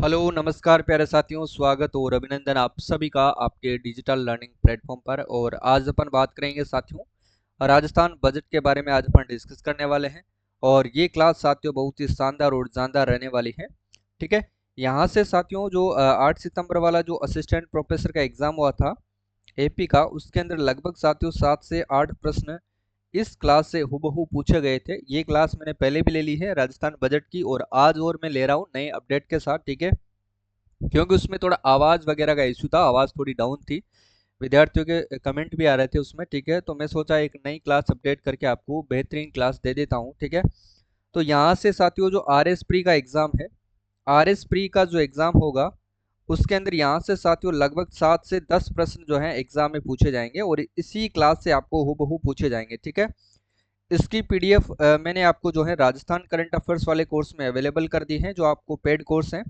Hello नमस्कार प्यारे साथियों, स्वागत और अभिनंदन आप सभी का आपके डिजिटल लर्निंग प्लेटफॉर्म पर। और आज अपन बात करेंगे साथियों राजस्थान बजट के बारे में। आज अपन डिस्कस करने वाले हैं और ये क्लास साथियों बहुत ही शानदार और जानदार रहने वाली है। ठीक है, यहाँ से साथियों जो 8 सितंबर वाला जो असिस्टेंट प्रोफेसर का एग्जाम हुआ था एपी का, उसके अंदर लगभग साथियों 7 से 8 प्रश्न इस क्लास से हूबहू पूछे गए थे। ये क्लास मैंने पहले भी ले ली है राजस्थान बजट की, और आज और मैं ले रहा हूँ नए अपडेट के साथ। ठीक है, क्योंकि उसमें थोड़ा आवाज़ वगैरह का इशू था, आवाज़ थोड़ी डाउन थी, विद्यार्थियों के कमेंट भी आ रहे थे उसमें। ठीक है, तो मैं सोचा एक नई क्लास अपडेट करके आपको बेहतरीन क्लास दे देता हूँ। ठीक है, तो यहाँ से साथियों जो आर एस प्री का एग्ज़ाम है, आर एस प्री का जो एग्ज़ाम होगा उसके अंदर यहाँ से साथियों लगभग 7 से 10 प्रश्न जो हैं एग्ज़ाम में पूछे जाएंगे और इसी क्लास से आपको हूबहू पूछे जाएंगे। ठीक है, इसकी पीडीएफ मैंने आपको जो है राजस्थान करंट अफेयर्स वाले कोर्स में अवेलेबल कर दी है, जो आपको पेड कोर्स है।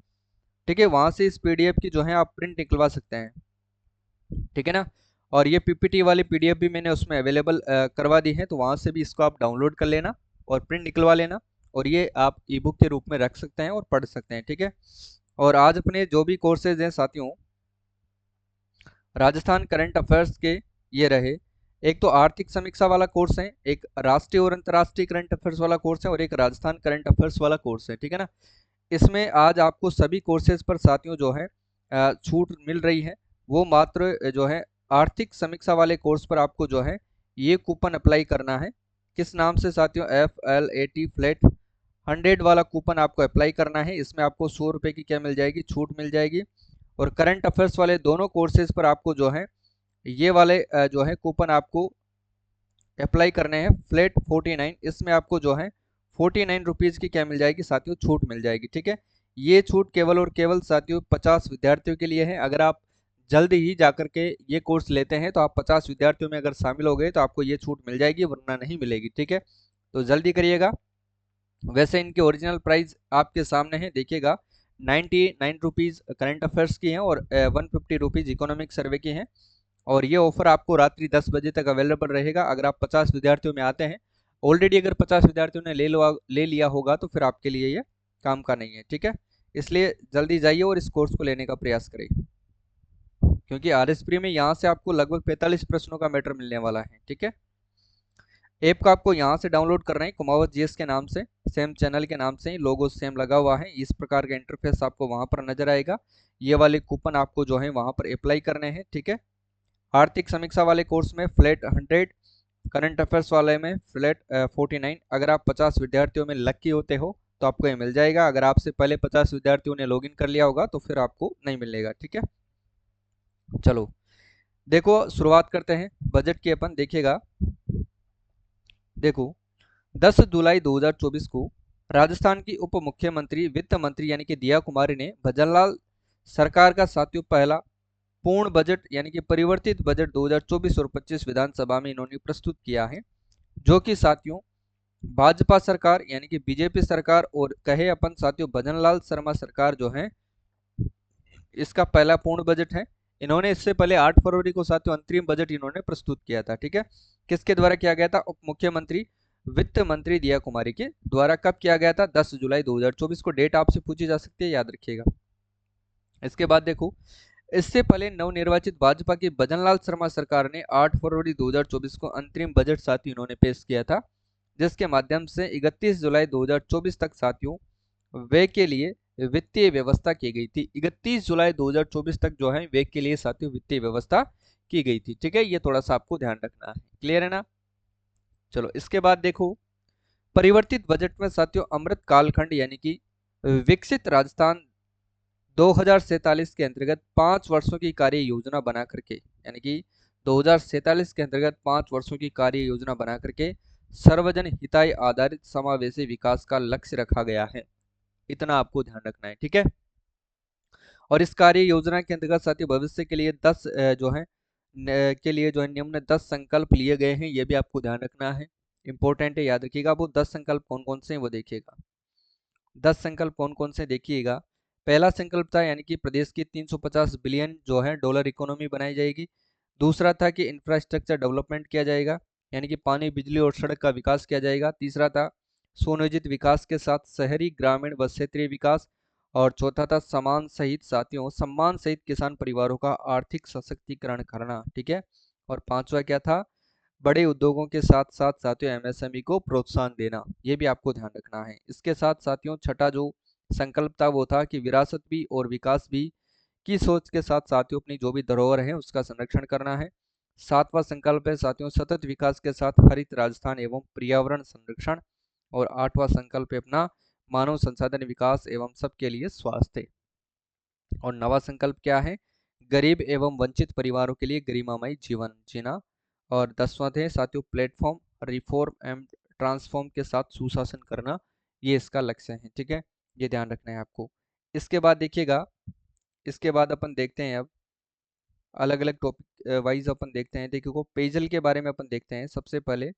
ठीक है, वहां से इस पीडीएफ की जो है आप प्रिंट निकलवा सकते हैं। ठीक है ना, और ये पीपीटी वाली पीडीएफ भी मैंने उसमें अवेलेबल करवा दी है, तो वहां से भी इसको आप डाउनलोड कर लेना और प्रिंट निकलवा लेना, और ये आप ई बुक के रूप में रख सकते हैं और पढ़ सकते हैं। ठीक है, और आज अपने जो भी कोर्सेज हैं साथियों राजस्थान करंट अफेयर्स के, ये रहे। एक तो आर्थिक समीक्षा वाला कोर्स है, एक राष्ट्रीय और अंतर्राष्ट्रीय करंट अफेयर्स वाला कोर्स है, और एक राजस्थान करंट अफेयर्स वाला कोर्स है। ठीक है ना, इसमें आज आपको सभी कोर्सेज पर साथियों जो है छूट मिल रही है। वो मात्र जो है आर्थिक समीक्षा वाले कोर्स पर आपको जो है ये कूपन अप्लाई करना है। किस नाम से साथियों? FLAT फ्लैट 100 वाला कूपन आपको अप्लाई करना है। इसमें आपको 100 रुपये की क्या मिल जाएगी? छूट मिल जाएगी। और करंट अफेयर्स वाले दोनों कोर्सेज पर आपको जो है ये वाले जो है कूपन आपको अप्लाई करने हैं फ्लैट 49। इसमें आपको जो है 49 रुपीज़ की क्या मिल जाएगी साथियों? छूट मिल जाएगी। ठीक है, ये छूट केवल और केवल साथियों 50 विद्यार्थियों के लिए है। अगर आप जल्दी ही जाकर के ये कोर्स लेते हैं तो आप 50 विद्यार्थियों में अगर शामिल हो गए तो आपको ये छूट मिल जाएगी, वरना नहीं मिलेगी। ठीक है, तो जल्दी करिएगा। वैसे इनके ओरिजिनल प्राइस आपके सामने है, देखिएगा। 99 रुपीज़ करंट अफेयर्स की हैं और 150 रुपीज़ इकोनॉमिक सर्वे की हैं। और ये ऑफर आपको रात्रि 10 बजे तक अवेलेबल रहेगा अगर आप 50 विद्यार्थियों में आते हैं। ऑलरेडी अगर 50 विद्यार्थियों ने ले लिया होगा तो फिर आपके लिए ये काम का नहीं है। ठीक है, इसलिए जल्दी जाइए और इस कोर्स को लेने का प्रयास करें, क्योंकि आर एस प्री में यहाँ से आपको लगभग 45 प्रश्नों का मैटर मिलने वाला है। ठीक है, ऐप को आपको यहाँ से डाउनलोड करना है, कुमावत जीएस के नाम से, सेम चैनल के नाम से ही लोगो सेम लगा हुआ है। इस प्रकार का इंटरफेस आपको वहाँ पर नजर आएगा। ये वाले कूपन आपको जो है वहाँ पर अप्लाई करने हैं। ठीक है, आर्थिक समीक्षा वाले कोर्स में फ्लैट 100, करंट अफेयर्स वाले में फ्लैट 49। अगर आप 50 विद्यार्थियों में लकी होते हो तो आपको ये मिल जाएगा। अगर आपसे पहले 50 विद्यार्थियों ने लॉगिन कर लिया होगा तो फिर आपको नहीं मिलेगा। ठीक है, चलो देखो शुरुआत करते हैं बजट की। अपन देखिएगा, देखो 10 जुलाई 2024 को राजस्थान की उप मुख्यमंत्री वित्त मंत्री यानी कि दिया कुमारी ने भजनलाल सरकार का साथियों पहला पूर्ण बजट यानी कि परिवर्तित बजट 2024 और 25 विधानसभा में इन्होंने प्रस्तुत किया है, जो कि साथियों भाजपा सरकार यानी कि बीजेपी सरकार और कहे अपन साथियों भजनलाल शर्मा सरकार जो है इसका पहला पूर्ण बजट है। इन्होंने इससे पहले 8 फरवरी को साथियों अंतरिम बजट इन्होंने प्रस्तुत किया था। ठीक है, किसके द्वारा किया गया था? उप मुख्यमंत्री वित्त मंत्री दिया कुमारी के द्वारा। कब किया गया था? 10 जुलाई 2024 को। डेट आपसे पूछी जा सकती है, याद रखिएगा। इसके बाद देखो, इससे पहले नवनिर्वाचित भाजपा की भजनलाल शर्मा सरकार ने 8 फरवरी 2024 को अंतरिम बजट साथियों इन्होंने पेश किया था, जिसके माध्यम से 31 जुलाई 2024 तक साथियों व्यय के लिए वित्तीय व्यवस्था की गई थी। 31 जुलाई 2024 तक जो है व्यय के लिए साथियों वित्तीय व्यवस्था की गई थी। ठीक है, ये थोड़ा सा आपको ध्यान रखना है। क्लियर है ना? चलो इसके बाद देखो, परिवर्तित बजट में साथियों अमृत कालखंड यानी कि विकसित राजस्थान 2047 के अंतर्गत 5 वर्षों की कार्य योजना बना करके, यानी कि 2047 के अंतर्गत 5 वर्षों की कार्य योजना बना करके सर्वजन हिताय आधारित समावेशी विकास का लक्ष्य रखा गया है। इतना आपको ध्यान रखना है। ठीक है, और इस कार्य योजना के अंतर्गत साथियों भविष्य के लिए 10 जो है के लिए जो है निम्न 10 संकल्प लिए गए हैं। ये भी आपको ध्यान रखना है, इंपॉर्टेंट है, याद रखिएगा। वो 10 संकल्प कौन कौन से हैं वो देखिएगा। 10 संकल्प कौन कौन से देखिएगा। पहला संकल्प था यानी कि प्रदेश की 350 बिलियन जो है डॉलर इकोनॉमी बनाई जाएगी। दूसरा था कि इंफ्रास्ट्रक्चर डेवलपमेंट किया जाएगा, यानी कि पानी बिजली और सड़क का विकास किया जाएगा। तीसरा था सुनियोजित विकास के साथ शहरी ग्रामीण व क्षेत्रीय विकास। और चौथा था समान सहित साथियों सम्मान सहित किसान परिवारों का आर्थिक सशक्तिकरण करना, ठीक है। और पांचवा क्या था, बड़े उद्योगों के साथ साथ साथियों एमएसएमई को प्रोत्साहन देना, ये भी आपको ध्यान रखना है। इसके साथ साथियों छठा जो संकल्प था वो था कि विरासत भी और विकास भी की सोच के साथ साथियों अपनी जो भी धरोहर है उसका संरक्षण करना है। सातवां संकल्प है साथियों सतत विकास के साथ हरित राजस्थान एवं पर्यावरण संरक्षण। और आठवां संकल्प है अपना मानव संसाधन विकास एवं सबके लिए स्वास्थ्य। और नवा संकल्प क्या है, गरीब एवं वंचित परिवारों के लिए गरिमामय जीवन जीना। और दसवां थे साथियों प्लेटफॉर्म रिफॉर्म एंड ट्रांसफॉर्म के साथ सुशासन करना, ये इसका लक्ष्य है, ठीक है। ये ध्यान रखना है आपको। इसके बाद देखिएगा, इसके बाद अपन देखते हैं अब अलग अलग टॉपिक वाइज अपन देखते हैं। देखिए पेयजल के बारे में अपन देखते हैं। सबसे पहले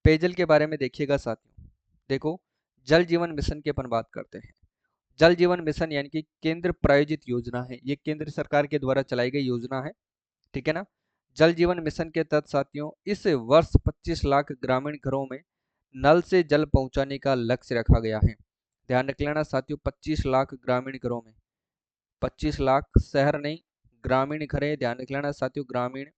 पेयजल के बारे में देखिएगा साथियों, देखो जल जीवन मिशन की अपन बात करते हैं। जल जीवन मिशन यानी कि केंद्र प्रायोजित योजना है, ये केंद्र सरकार के द्वारा चलाई गई योजना है, ठीक है ना। जल जीवन मिशन के तहत साथियों इस वर्ष 25 लाख ग्रामीण घरों में नल से जल पहुंचाने का लक्ष्य रखा गया है। ध्यान रख लेना साथियों, 25 लाख ग्रामीण घरों में, 25 लाख शहर नहीं, ग्रामीण घर है, ध्यान रख लेना साथियों। ग्रामीण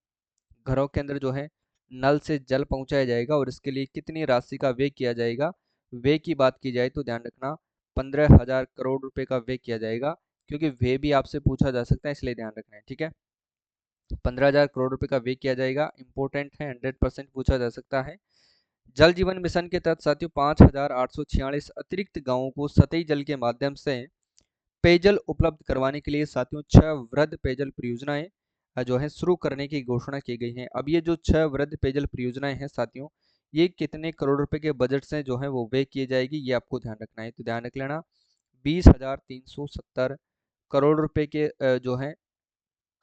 घरों के अंदर जो है नल से जल पहुंचाया जाएगा। और इसके लिए कितनी राशि का व्यय किया जाएगा, व्यय की बात की जाए तो ध्यान रखना 15,000 करोड़ रुपए का व्यय किया जाएगा, क्योंकि व्यय भी आपसे पूछा जा सकता है इसलिए ध्यान रखना है, ठीक है। 15,000 करोड़ रुपए का व्यय किया जाएगा, इंपॉर्टेंट है, 100% पूछा जा सकता है। जल जीवन मिशन के तहत साथियों 5,846 अतिरिक्त गांवों को सतही जल के माध्यम से पेयजल उपलब्ध करवाने के लिए साथियों 6 वृहद पेयजल परियोजनाएं जो है शुरू करने की घोषणा की गई है। अब ये जो 6 वृहद पेयजल परियोजनाएं हैं साथियों, ये कितने करोड़ रुपए के बजट से जो है वो व्यय किए जाएगी, ये आपको ध्यान रखना है। तो ध्यान रख लेना 20,370 करोड़ रुपए के जो है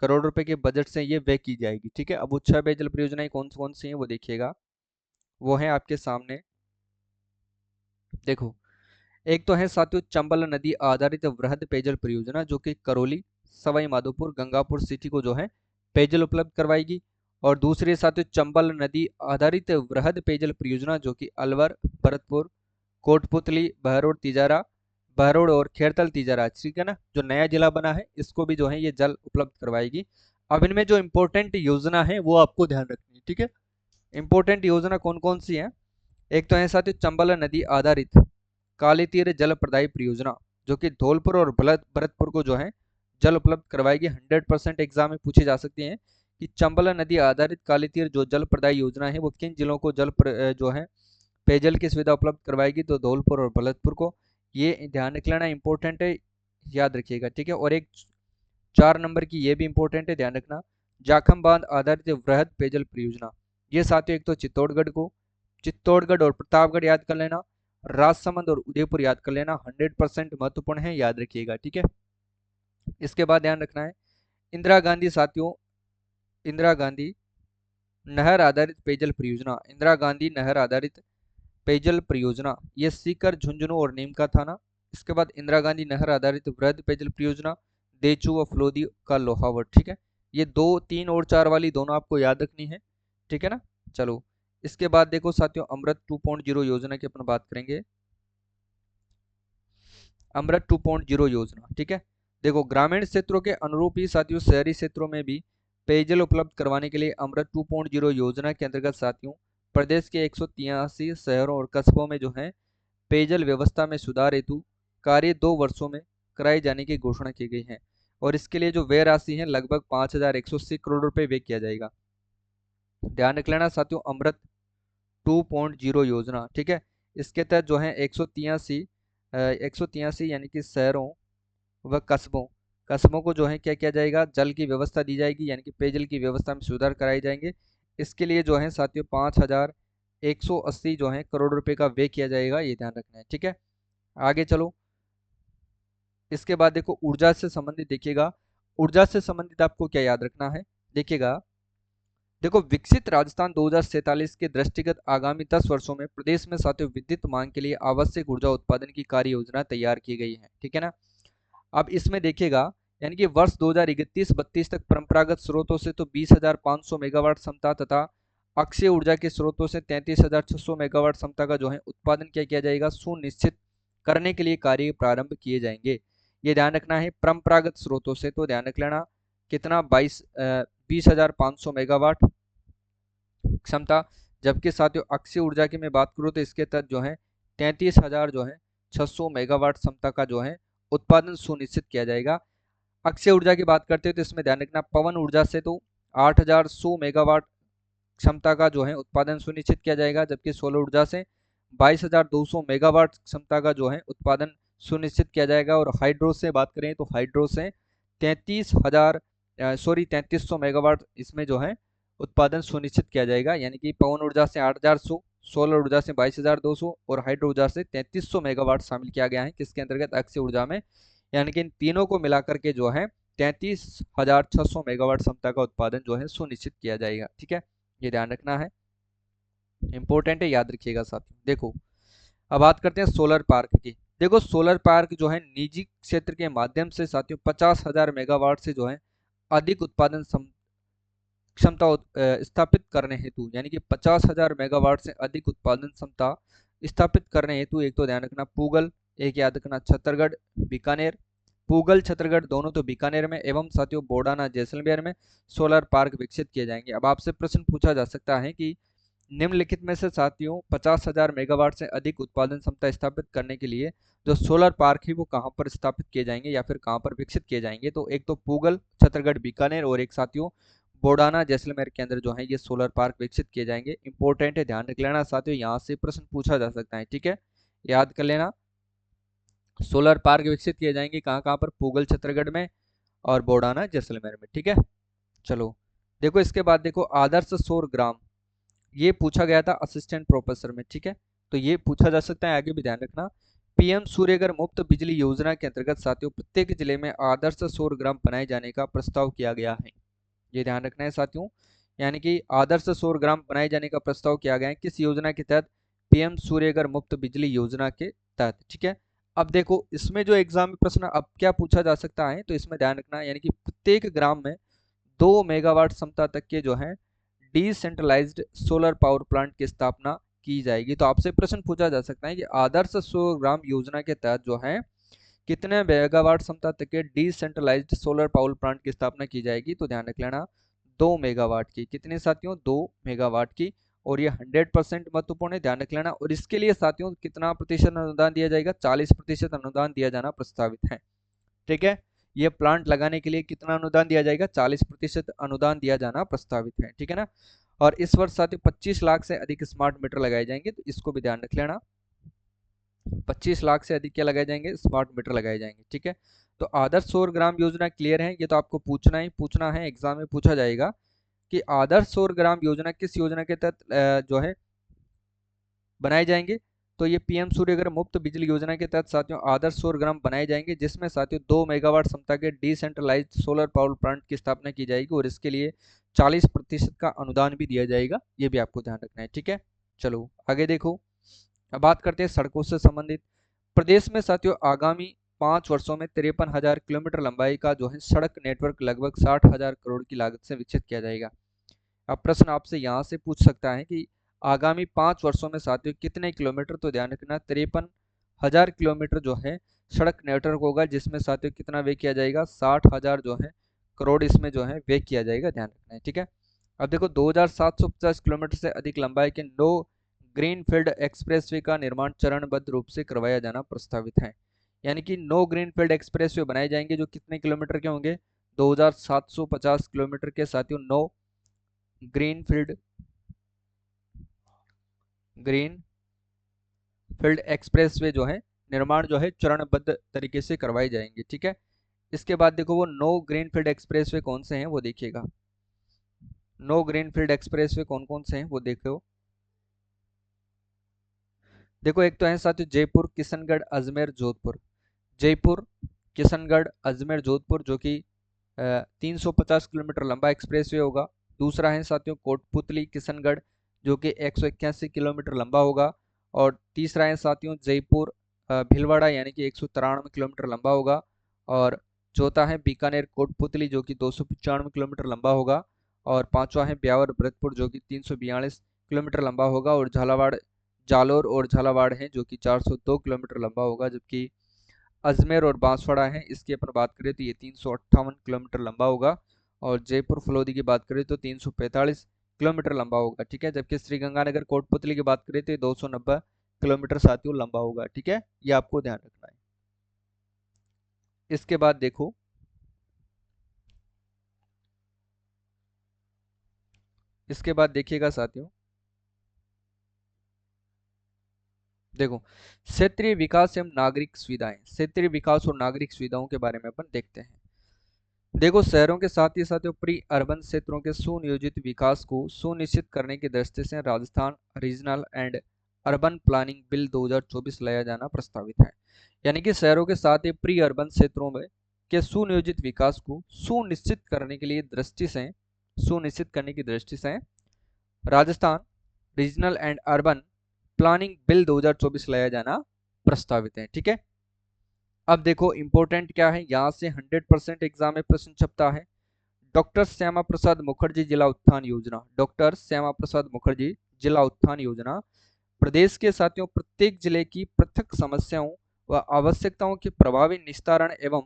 करोड़ रुपए के बजट से ये व्यय की जाएगी, ठीक है। अब वो 6 पेयजल परियोजनाएं कौन कौन सी हैं वो देखिएगा, वो है आपके सामने। देखो एक तो है साथियों चंबल नदी आधारित वृहद पेयजल परियोजना जो कि करौली, सवाई माधोपुर, गंगापुर सिटी को जो है पेयजल उपलब्ध करवाएगी। और दूसरी है साथियों चंबल नदी आधारित वृहद पेयजल परियोजना जो कि अलवर, भरतपुर, कोटपुतली, बहरोड, तिजारा, बहरोड और खेरतल तिजारा, ठीक है ना, जो नया जिला बना है इसको भी जो है ये जल उपलब्ध करवाएगी। अब इनमें जो इंपॉर्टेंट योजना है वो आपको ध्यान रखनी है, ठीक है। इंपॉर्टेंट योजना कौन कौन सी है, एक तो है साथियों चंबल नदी आधारित काली तीर जल प्रदायी परियोजना जो कि धौलपुर और भरतपुर को जो है जल उपलब्ध करवाएगी। 100% एग्जाम में पूछी जा सकती है कि चंबल नदी आधारित काली तीर जो जल प्रदायी योजना है वो किन जिलों को जो है पेयजल की सुविधा उपलब्ध करवाएगी, तो धौलपुर और भरतपुर को। ये ध्यान रख लेना, इंपॉर्टेंट है, याद रखिएगा, ठीक है। और एक 4 नंबर की ये भी इंपॉर्टेंट है, ध्यान रखना, जाखम बांध आधारित वृहद पेयजल परियोजना। ये साथियों एक तो चित्तौड़गढ़ और प्रतापगढ़ याद कर लेना, राजसमंद और उदयपुर याद कर लेना, 100% महत्वपूर्ण है, याद रखिएगा, ठीक है। इसके बाद ध्यान रखना है इंदिरा गांधी साथियों, इंदिरा गांधी नहर आधारित पेयजल परियोजना, इंदिरा गांधी नहर आधारित पेयजल परियोजना, ये सीकर, झुंझुनू और नीमका थाना। इसके बाद इंदिरा गांधी नहर आधारित वृहद पेयजल परियोजना देचू व फलोदी का लोहावट, ठीक है। ये 2, 3 और 4 वाली दोनों आपको याद रखनी है, ठीक है ना। चलो इसके बाद देखो साथियों अमृत 2.0 योजना की अपन बात करेंगे। अमृत 2.0 योजना, ठीक है। देखो ग्रामीण क्षेत्रों के अनुरूप ही साथियों शहरी क्षेत्रों में भी पेयजल उपलब्ध करवाने के लिए अमृत 2.0 योजना के अंतर्गत साथियों प्रदेश के 183 शहरों और कस्बों में जो है पेयजल व्यवस्था में सुधार हेतु कार्य 2 वर्षों में कराए जाने की घोषणा की गई है। और इसके लिए जो व्यय राशि है लगभग 5,180 करोड़ रुपए व्यय किया जाएगा। ध्यान रख लेना साथियों अमृत 2.0 योजना, ठीक है। इसके तहत जो है 183 यानी कि शहरों व कस्बों को जो है क्या किया जाएगा, जल की व्यवस्था दी जाएगी, यानी कि पेयजल की व्यवस्था में सुधार कराए जाएंगे। इसके लिए जो है साथियों 5,180 जो है करोड़ रुपए का व्यय किया जाएगा, ये ध्यान रखना है, ठीक है। आगे चलो इसके बाद देखो ऊर्जा से संबंधित देखिएगा, ऊर्जा से संबंधित आपको क्या याद रखना है, देखिएगा। देखो विकसित राजस्थान 2047 के दृष्टिगत आगामी 10 वर्षों में प्रदेश में साथियों विद्युत मांग के लिए आवश्यक ऊर्जा उत्पादन की कार्य योजना तैयार की गई है, ठीक है ना। अब इसमें देखिएगा यानी कि वर्ष 2031-32 तक परंपरागत स्रोतों से तो 20,500 मेगावाट क्षमता तथा अक्षय ऊर्जा के स्रोतों से 33,600 मेगावाट क्षमता का जो है उत्पादन क्या किया जाएगा, सुनिश्चित करने के लिए कार्य प्रारंभ किए जाएंगे। ये ध्यान रखना है परंपरागत स्रोतों से, तो ध्यान रख लेना कितना 20,500 मेगावाट क्षमता। जबकि साथियों अक्षय ऊर्जा की मैं बात करूँ तो इसके तहत जो है 33,000 जो है 600 मेगावाट क्षमता का जो है उत्पादन सुनिश्चित किया जाएगा। अक्षय ऊर्जा की बात करते हैं तो इसमें ध्यान रखना पवन ऊर्जा से तो 8,100 मेगावाट क्षमता का जो है उत्पादन सुनिश्चित किया जाएगा, जबकि सौर ऊर्जा से 22,200 मेगावाट क्षमता का जो है उत्पादन सुनिश्चित किया जाएगा। और हाइड्रो से बात करें तो हाइड्रो से 33,000 मेगावाट इसमें जो है उत्पादन सुनिश्चित किया जाएगा। यानी कि पवन ऊर्जा से 8,100, सोलर ऊर्जा से 22,200 और हाइड्रो ऊर्जा से 3300 मेगावाट शामिल किया गया है किसके अंतर्गत, अक्षय ऊर्जा में। यानी कि इन तीनों को मिलाकर के जो है 33,600 मेगावाट क्षमता का उत्पादन जो है सुनिश्चित किया जाएगा। ठीक है, ये ध्यान रखना है, इंपॉर्टेंट है, याद रखिएगा साथियों। देखो अब बात करते हैं सोलर पार्क की। देखो सोलर पार्क जो है निजी क्षेत्र के माध्यम से साथियों 50,000 मेगावाट से जो है अधिक उत्पादन क्षमता स्थापित करने हेतु, यानी कि 50,000 मेगावाट से अधिक उत्पादन क्षमता स्थापित करने हेतु एक तो ध्यान रखना पूगल, एक याद रखना छत्तीसगढ़ बीकानेर, पूगल छत्तीसगढ़ दोनों तो बीकानेर में एवं साथियों बोडाना जैसलमेर में सोलर पार्क विकसित किए जाएंगे। अब आपसे प्रश्न पूछा जा सकता है कि निम्नलिखित में से साथियों 50,000 मेगावाट से अधिक उत्पादन क्षमता स्थापित करने के लिए जो सोलर पार्क है वो कहाँ पर स्थापित किए जाएंगे या फिर कहाँ पर विकसित किए जाएंगे। तो एक तो पूगल छत्तीसगढ़ बीकानेर और एक साथियों बोडाना जैसलमेर के अंदर जो है ये सोलर पार्क विकसित किए जाएंगे। इंपॉर्टेंट है, ध्यान रख लेना साथियों, यहाँ से प्रश्न पूछा जा सकता है। ठीक है, याद कर लेना सोलर पार्क विकसित किए जाएंगे कहाँ कहाँ पर, पूगल छत्तीसगढ़ में और बोडाना जैसलमेर में। ठीक है, चलो देखो इसके बाद देखो आदर्श सौर ग्राम, ये पूछा गया था असिस्टेंट प्रोफेसर में। ठीक है, तो ये पूछा जा सकता है, आगे भी ध्यान रखना। पीएम सूर्यघर मुफ्त बिजली योजना के अंतर्गत साथियों प्रत्येक जिले में आदर्श सौर ग्राम बनाए जाने का प्रस्ताव किया गया है। ये ध्यान रखना है साथियों, यानी कि आदर्श सौर ग्राम बनाए जाने का प्रस्ताव किया गया है किस योजना के तहत, पीएम सूर्यघर मुफ्त बिजली योजना के तहत। ठीक है, अब देखो इसमें जो एग्जाम में प्रश्न अब क्या पूछा जा सकता है, तो इसमें ध्यान रखना यानी कि प्रत्येक ग्राम में 2 मेगावाट क्षमता तक के जो है डिसेंट्रलाइज्ड सोलर पावर प्लांट की स्थापना की जाएगी। तो आपसे प्रश्न पूछा जा सकता है कि आदर्श सौर ग्राम योजना के तहत जो है कितने मेगावाट क्षमता तक के डिसेंट्रलाइज्ड सोलर पावर प्लांट की स्थापना की जाएगी। तो ध्यान रख लेना 2 मेगावाट की, कितने साथियों 2 मेगावाट की। और ये 100% महत्वपूर्ण है, ध्यान रख लेना। और इसके लिए साथियों कितना प्रतिशत अनुदान दिया जाएगा, 40% अनुदान दिया जाना प्रस्तावित है। ठीक है, ये प्लांट लगाने के लिए कितना अनुदान दिया जाएगा, 40% अनुदान दिया जाना प्रस्तावित है। ठीक है ना, और इस वर्ष साथियों 25 लाख से अधिक स्मार्ट मीटर लगाए जाएंगे, तो इसको भी ध्यान रख लेना, 25 लाख से अधिक क्या लगाए जाएंगे, स्मार्ट मीटर लगाए जाएंगे। ठीक है, तो आदर्श सौर ग्राम योजना क्लियर है, ये तो आपको पूछना है, एग्जाम में पूछा जाएगा कि आदर्श सौर ग्राम योजना किस योजना के तहत जो है बनाए जाएंगे। तो ये पीएम सूर्यघर मुफ्त बिजली योजना के तहत साथियों आदर्श सौर ग्राम बनाए जाएंगे, जिसमें साथियों 2 मेगावाट क्षमता के डिसेंट्रलाइज्ड सोलर पावर प्लांट की स्थापना की जाएगी और इसके लिए 40% का अनुदान भी दिया जाएगा, ये भी आपको ध्यान रखना है। ठीक है, चलो आगे देखो, अब बात करते हैं सड़कों से संबंधित। प्रदेश में साथियों आगामी 5 वर्षों में 53,000 किलोमीटर लंबाई का जो है सड़क नेटवर्क लगभग 60,000 करोड़ की लागत से विकसित किया जाएगा। अब प्रश्न आपसे यहाँ से पूछ सकता है कि आगामी 5 वर्षों में साथियों कितने किलोमीटर, तो ध्यान रखना 53,000 किलोमीटर जो है सड़क नेटवर्क होगा, जिसमें साथियों कितना व्यय किया जाएगा, 60,000 जो है करोड़ इसमें जो है व्यय किया जाएगा, ध्यान रखना है। ठीक है, अब देखो 2,750 किलोमीटर से अधिक लंबाई के नो ग्रीनफील्ड एक्सप्रेसवे का निर्माण चरणबद्ध रूप से करवाया जाना प्रस्तावित है। यानी कि नो ग्रीनफील्ड एक्सप्रेसवे बनाए जाएंगे जो कितने किलोमीटर के होंगे, 2,750 किलोमीटर के साथियों नो ग्रीनफील्ड एक्सप्रेसवे जो है निर्माण जो है चरणबद्ध तरीके से करवाए जाएंगे। ठीक है, इसके बाद देखो वो नो ग्रीनफील्ड एक्सप्रेसवे कौन से हैं वो देखिएगा, नो ग्रीनफील्ड एक्सप्रेसवे कौन कौन से हैं वो देखो। देखो एक तो है साथियों जयपुर किशनगढ़ अजमेर जोधपुर, जयपुर किशनगढ़ अजमेर जोधपुर जो कि 350 किलोमीटर लंबा एक्सप्रेसवे होगा। दूसरा है साथियों कोटपुतली किशनगढ़ जो कि 181 किलोमीटर लंबा होगा। और तीसरा है साथियों जयपुर भीलवाड़ा यानी कि 193 किलोमीटर लंबा होगा। और चौथा है बीकानेर कोटपुतली जो कि 295 किलोमीटर लंबा होगा। और पांचवा है ब्यावर भरतपुर जो कि 342 किलोमीटर लंबा होगा। और झालावाड़ जालोर और झालावाड़ है जो कि 402 किलोमीटर लंबा होगा, जबकि अजमेर और बांसवाड़ा है इसकी अपन बात करें तो ये 358 किलोमीटर लंबा होगा। और जयपुर फलोदी की बात करें तो 345 किलोमीटर लंबा होगा, ठीक है। जबकि श्रीगंगानगर कोटपुतली की बात करें तो ये 290 किलोमीटर साथियों लंबा होगा, ठीक है। ये आपको ध्यान रखना है। इसके बाद देखो, इसके बाद देखिएगा साथियों, देखो क्षेत्रीय विकास एवं नागरिक सुविधाएं, क्षेत्रीय विकास और नागरिक सुविधाओं के बारे में अपन देखते हैं। देखो शहरों के साथ ही साथ प्री अर्बन क्षेत्रों के सुनियोजित विकास को सुनिश्चित करने की दृष्टि से Rajasthan regional and urban planning bill 2024 लाया जाना प्रस्तावित है। यानी कि शहरों के साथ ही प्री अर्बन क्षेत्रों में के सुनियोजित विकास को सुनिश्चित करने के लिए दृष्टि से सुनिश्चित करने की दृष्टि से Rajasthan regional and urban planning bill 2024 लाया जाना प्रस्तावित है, ठीक है। अब देखो इंपॉर्टेंट क्या है, यहाँ से 100% एग्जाम में प्रश्न छपता है। डॉक्टर श्यामा प्रसाद मुखर्जी जिला उत्थान योजना, डॉक्टर श्यामा प्रसाद मुखर्जी जिला उत्थान योजना प्रदेश के साथियों प्रत्येक जिले की पृथक समस्याओं व आवश्यकताओं के प्रभावी निस्तारण एवं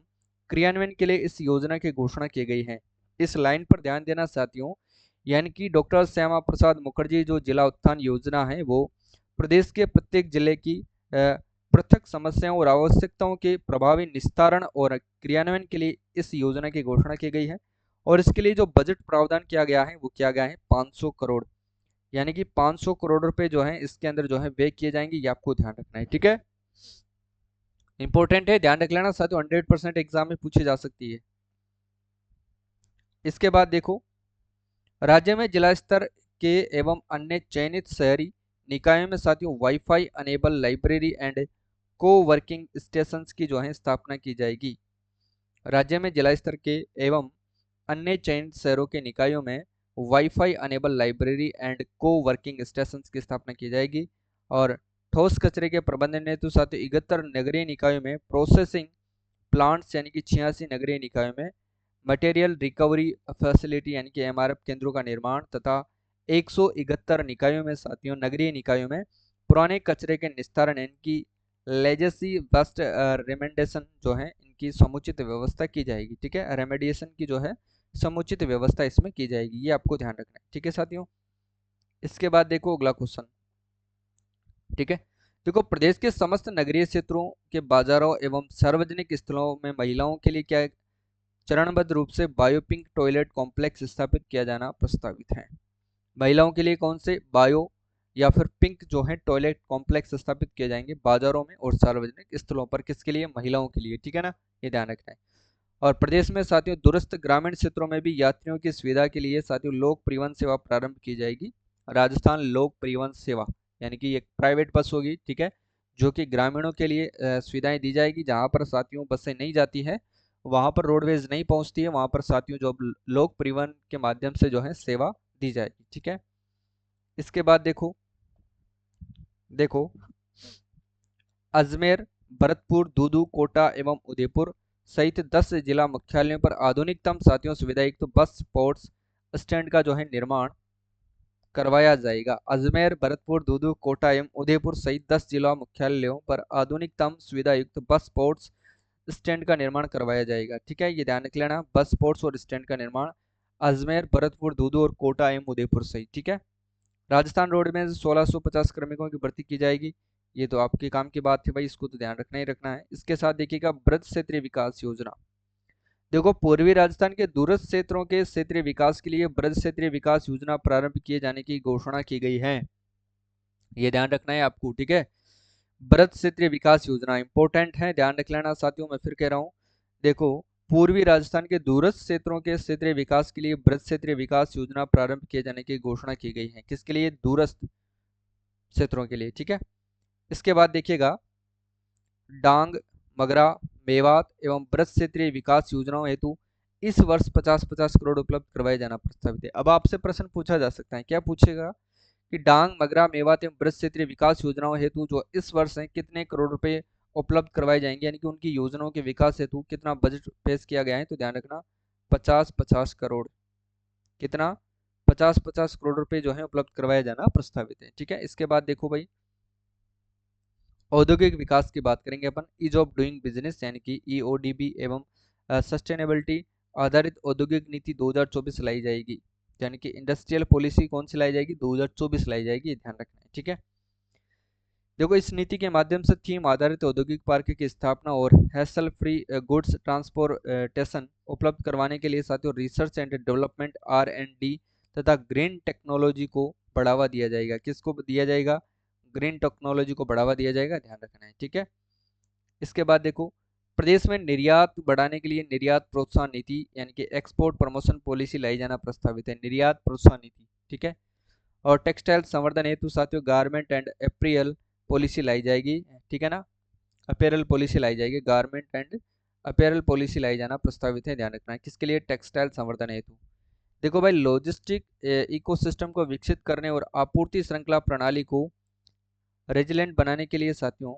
क्रियान्वयन के लिए इस योजना की घोषणा की गई है। इस लाइन पर ध्यान देना साथियों, यानी कि डॉक्टर श्यामा प्रसाद मुखर्जी जो जिला उत्थान योजना है वो प्रदेश के प्रत्येक जिले की पृथक समस्याओं और आवश्यकताओं के प्रभावी निस्तारण और क्रियान्वयन के लिए इस योजना की घोषणा की गई है। और इसके लिए जो बजट प्रावधान किया गया है वो किया गया है 500 करोड़, यानी कि 500 करोड़ रुपए जो है इसके अंदर जो है व्यय किए जाएंगे, ये आपको ध्यान रखना है, ठीक है। इंपॉर्टेंट है, ध्यान रख लेना साथियों, 100% एग्जाम में पूछी जा सकती है। इसके बाद देखो, राज्य में जिला स्तर के एवं अन्य चयनित शहरी निकायों में साथियों वाईफाई अनेबल लाइब्रेरी एंड को वर्किंग स्टेशन की जो है स्थापना की जाएगी। राज्य में जिला स्तर के एवं अन्य चयनित शहरों के निकायों में वाईफाई अनेबल लाइब्रेरी एंड को वर्किंग स्टेशन की स्थापना की जाएगी। और ठोस कचरे के प्रबंधन हेतु साथ 71 नगरीय निकायों में प्रोसेसिंग प्लांट्स यानी कि 86 नगरीय निकायों में मटेरियल रिकवरी फैसिलिटी यानी कि एमआरएफ केंद्रों का निर्माण तथा 171 निकायों में साथियों नगरीय निकायों में पुराने कचरे के निस्तारण इनकी लेजेसी वेस्ट रेमेंडेशन जो है इनकी समुचित व्यवस्था की जाएगी, ठीक है। रेमेडिएशन की जो है समुचित व्यवस्था इसमें की जाएगी, ये आपको ध्यान रखना है, ठीक है साथियों। इसके बाद देखो अगला क्वेश्चन, ठीक है। देखो प्रदेश के समस्त नगरीय क्षेत्रों के बाजारों एवं सार्वजनिक स्थलों में महिलाओं के लिए क्या चरणबद्ध रूप से बायोपिंक टॉयलेट कॉम्प्लेक्स स्थापित किया जाना प्रस्तावित है। महिलाओं के लिए कौन से बायो या फिर पिंक जो है टॉयलेट कॉम्प्लेक्स स्थापित किए जाएंगे बाजारों में और सार्वजनिक स्थलों पर, किसके लिए, महिलाओं के लिए, ठीक है ना, ये ध्यान रखना है। और प्रदेश में साथियों दूरस्थ ग्रामीण क्षेत्रों में भी यात्रियों की सुविधा के लिए साथियों लोक परिवहन सेवा प्रारंभ की जाएगी। राजस्थान लोक परिवहन सेवा यानी कि एक प्राइवेट बस होगी, ठीक है, जो कि ग्रामीणों के लिए सुविधाएं दी जाएगी। जहां पर साथियों बसें नहीं जाती हैं, वहां पर रोडवेज नहीं पहुंचती है, वहां पर साथियों जो लोक परिवहन के माध्यम से जो है सेवा दी जाएगी, ठीक है। इसके बाद देखो, देखो अजमेर, भरतपुर, दूदू, कोटा एवं उदयपुर सहित 10 जिला मुख्यालयों पर आधुनिकतम साथियों सुविधायुक्त बस स्पोर्ट्स स्टैंड का जो है निर्माण करवाया जाएगा। अजमेर, भरतपुर, दूदू, कोटा एवं उदयपुर सहित 10 जिला मुख्यालयों पर आधुनिकतम सुविधायुक्त बस स्पोर्ट्स स्टैंड का निर्माण करवाया जाएगा, ठीक है, ये ध्यान रख लेना। बस स्पोर्ट्स और स्टैंड का निर्माण अजमेर, भरतपुर, दूदू और कोटा एवं उदयपुर सहित, ठीक है। राजस्थान रोड में 1650 कार्मिकों की भर्ती की जाएगी। ये तो आपके काम की बात थी भाई, इसको तो ध्यान रखना ही रखना है। इसके साथ देखिएगा ब्रज क्षेत्रीय विकास योजना। देखो पूर्वी राजस्थान के दूरस्थ क्षेत्रों के क्षेत्रीय विकास के लिए ब्रज क्षेत्रीय विकास योजना प्रारंभ किए जाने की घोषणा की गई है, ये ध्यान रखना है आपको, ठीक है। ब्रज क्षेत्रीय विकास योजना इंपॉर्टेंट है, ध्यान रख लेना साथियों, मैं फिर कह रहा हूँ। देखो पूर्वी राजस्थान के दूरस्थ क्षेत्रों के क्षेत्रीय विकास के लिए ब्रज क्षेत्रीय विकास योजना प्रारंभ किए जाने की घोषणा की गई है। किसके लिए, दूरस्थ क्षेत्रों के लिए, ठीक है। इसके बाद देखिएगा डांग, मगरा, मेवात एवं ब्रज क्षेत्रीय विकास योजनाओं हेतु इस वर्ष 50-50 करोड़ उपलब्ध करवाए जाना प्रस्तावित है। अब आपसे प्रश्न पूछा जा सकता है, क्या पूछेगा कि डांग, मगरा, मेवात एवं ब्रज क्षेत्रीय विकास योजनाओं हेतु जो इस वर्ष है कितने करोड़ रुपए उपलब्ध करवाए जाएंगे, यानी कि उनकी योजनाओं के विकास हेतु कितना बजट पेश किया गया है। तो ध्यान रखना 50-50 करोड़, कितना, 50-50 करोड़ रुपए जो है उपलब्ध करवाया जाना प्रस्तावित है, ठीक है। इसके बाद देखो भाई औद्योगिक विकास की बात करेंगे अपन, ईज ऑफ डूइंग बिजनेस यानी कि ईओडीबी एवं सस्टेनेबिलिटी आधारित औद्योगिक नीति 2024 लाई जाएगी, यानी कि इंडस्ट्रियल पॉलिसी कौन सी लाई जाएगी, 2024 लाई जाएगी, ये ध्यान रखना है, ठीक है। देखो इस नीति के माध्यम से थीम आधारित औद्योगिक पार्क की स्थापना और हैसल फ्री गुड्स ट्रांसपोर्टेशन उपलब्ध करवाने के लिए साथियों रिसर्च एंड डेवलपमेंट R&D तथा ग्रीन टेक्नोलॉजी को बढ़ावा दिया जाएगा। किसको दिया जाएगा, ग्रीन टेक्नोलॉजी को बढ़ावा दिया जाएगा, ध्यान रखना है, ठीक है। इसके बाद देखो प्रदेश में निर्यात बढ़ाने के लिए निर्यात प्रोत्साहन नीति यानी कि एक्सपोर्ट प्रमोशन पॉलिसी लाई जाना प्रस्तावित है, निर्यात प्रोत्साहन नीति, ठीक है। और टेक्सटाइल संवर्धन हेतु साथियों गारमेंट एंड एप्रियल पॉलिसी लाई जाएगी, ठीक है ना, अपेरल पॉलिसी लाई जाएगी, गारमेंट एंड अपेरल पॉलिसी लाई जाना प्रस्तावित है, ध्यान रखना है, किसके लिए, टेक्सटाइल संवर्धन हेतु। देखो भाई लॉजिस्टिक इकोसिस्टम को विकसित करने और आपूर्ति श्रृंखला प्रणाली को रेजिलेंट बनाने के लिए साथियों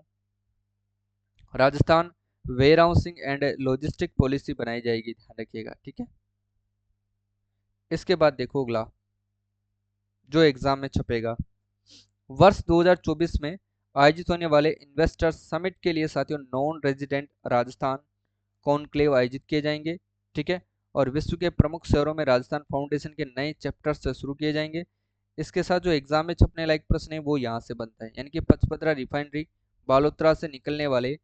Rajasthan warehousing and logistic policy बनाई जाएगी, ध्यान रखिएगा, ठीक है। इसके बाद देखो अगला जो एग्जाम में छपेगा, वर्ष 2024 में आयोजित होने वाले इन्वेस्टर्स समिट के लिए साथियों नॉन रेजिडेंट राजस्थान कॉन्क्लेव आयोजित किए जाएंगे, ठीक है। और विश्व के प्रमुख शहरों में राजस्थान फाउंडेशन के नए चैप्टर्स से शुरू किए जाएंगे। इसके साथ जो एग्जाम में छपने लायक प्रश्न है वो यहाँ से बनता है, यानी कि पचपदरा रिफाइनरी बालोतरा से निकलने वाले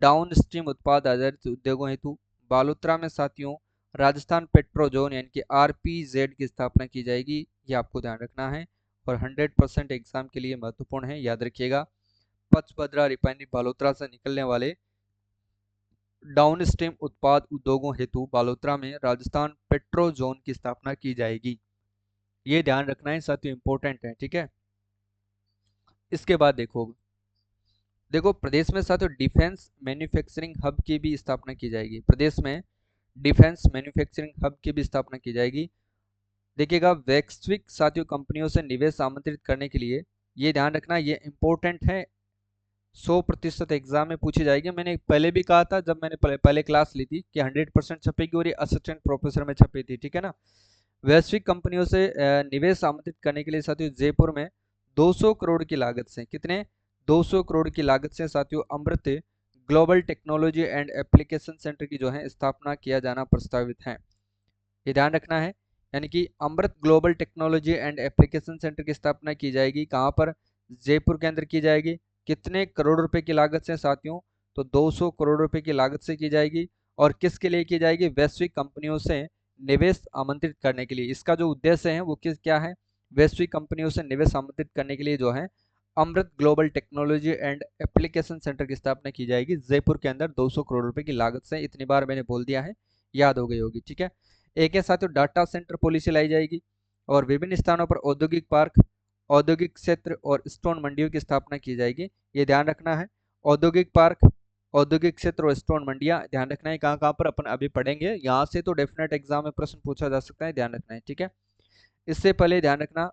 डाउन स्ट्रीम उत्पाद आधारित उद्योगों हेतु बालोतरा में साथियों राजस्थान पेट्रोजोन यानी कि RPZ की स्थापना की जाएगी, ये आपको ध्यान रखना है और 100% एग्जाम के लिए महत्वपूर्ण है, याद रखिएगा। पचपदरा रिफाइनरी बालोतरा से निकलने वाले डाउन स्ट्रीम उत्पाद उद्योगों हेतु बालोतरा में राजस्थान पेट्रोजोन की स्थापना की जाएगी, ये ध्यान रखना है साथियों, इंपॉर्टेंट है, ठीक है। इसके बाद देखो देखो प्रदेश में साथियों डिफेंस मैन्युफैक्चरिंग हब की भी स्थापना की जाएगी, प्रदेश में डिफेंस मैन्युफैक्चरिंग हब की भी स्थापना की जाएगी। देखिएगा वैश्विक साथियों कंपनियों से निवेश आमंत्रित करने के लिए, ये ध्यान रखना ये इंपॉर्टेंट है, 100% एग्जाम में पूछी जाएगी। मैंने पहले भी कहा था जब मैंने पहले क्लास ली थी कि 100% छपेगी और ये असिस्टेंट प्रोफेसर में छपी थी, ठीक है ना। वैश्विक कंपनियों से निवेश आमंत्रित करने के लिए साथियों जयपुर में 200 करोड़ की लागत से, कितने, 200 करोड़ की लागत से साथियों Amrit global technology and application centre की जो है स्थापना किया जाना प्रस्तावित है, ये ध्यान रखना है। यानी कि Amrit global technology and application centre की स्थापना की जाएगी, कहाँ पर, जयपुर के अंदर की जाएगी। कितने करोड़ रुपए की लागत से साथियों, तो 200 करोड़ रुपए की लागत से की जाएगी। और किसके लिए की जाएगी, वैश्विक कंपनियों से निवेश आमंत्रित करने के लिए। इसका जो उद्देश्य है वो क्या है, वैश्विक कंपनियों से निवेश आमंत्रित करने के लिए जो है Amrit global technology and application centre की स्थापना की जाएगी जयपुर के अंदर 200 करोड़ रुपए की लागत से। इतनी बार मैंने बोल दिया है, याद हो गई होगी, ठीक है। एक है साथियों डाटा सेंटर पॉलिसी लाई जाएगी और विभिन्न स्थानों पर औद्योगिक पार्क, औद्योगिक क्षेत्र और स्टोन मंडियों की स्थापना की जाएगी, ये ध्यान रखना है। औद्योगिक पार्क, औद्योगिक क्षेत्र और स्टोन मंडियां, ध्यान रखना है कहाँ कहाँ पर अपन अभी पढ़ेंगे, यहाँ से तो डेफिनेट एग्जाम में प्रश्न पूछा जा सकता है, ध्यान रखना है, ठीक है। इससे पहले ध्यान रखना,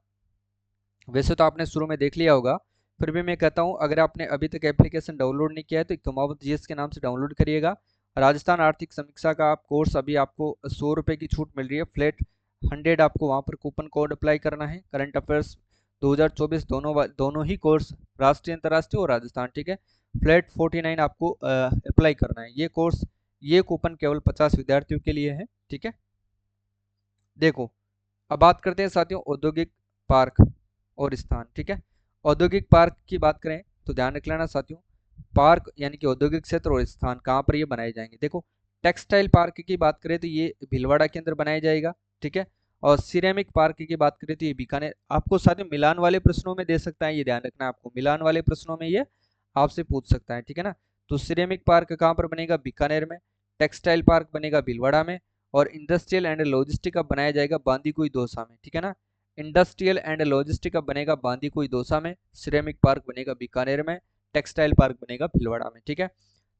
वैसे तो आपने शुरू में देख लिया होगा, फिर भी मैं कहता हूँ अगर आपने अभी तक एप्लीकेशन डाउनलोड नहीं किया है तो कुमावत जीएस के नाम से डाउनलोड करिएगा। राजस्थान आर्थिक समीक्षा का आप कोर्स अभी आपको 100 रुपये की छूट मिल रही है, फ्लैट 100 आपको वहाँ पर कूपन कोड अप्लाई करना है। करंट अफेयर्स 2024 दोनों ही कोर्स, राष्ट्रीय अंतर्राष्ट्रीय और राजस्थान, ठीक है। फ्लैट 49 आपको अप्लाई करना है, ये कोर्स, ये कूपन केवल 50 विद्यार्थियों के लिए है, ठीक है। देखो अब बात करते हैं साथियों औद्योगिक पार्क और स्थान, ठीक है। औद्योगिक पार्क की बात करें तो ध्यान रख लेना साथियों, पार्क यानी कि औद्योगिक क्षेत्र और स्थान कहाँ पर ये बनाए जाएंगे। देखो टेक्सटाइल पार्क की बात करें तो ये भीलवाड़ा के अंदर बनाया जाएगा, ठीक है। और सिरेमिक पार्क की बात करें तो ये बीकानेर। आपको साथियों मिलान वाले प्रश्नों में दे सकता है, ये ध्यान रखना है आपको, मिलान वाले प्रश्नों में ये आपसे पूछ सकता है, ठीक है ना। तो सिरेमिक पार्क कहाँ पर बनेगा, बीकानेर में। टेक्सटाइल पार्क बनेगा भीलवाड़ा में। और इंडस्ट्रियल एंड लॉजिस्टिक का बनाया जाएगा बांदीकुई दौसा में, ठीक है ना। इंडस्ट्रियल एंड लॉजिस्टिक का बनेगा बांदीकुई दौसा में, सिरेमिक पार्क बनेगा बीकानेर में, टेक्सटाइल पार्क बनेगा भीलवाड़ा में, ठीक है।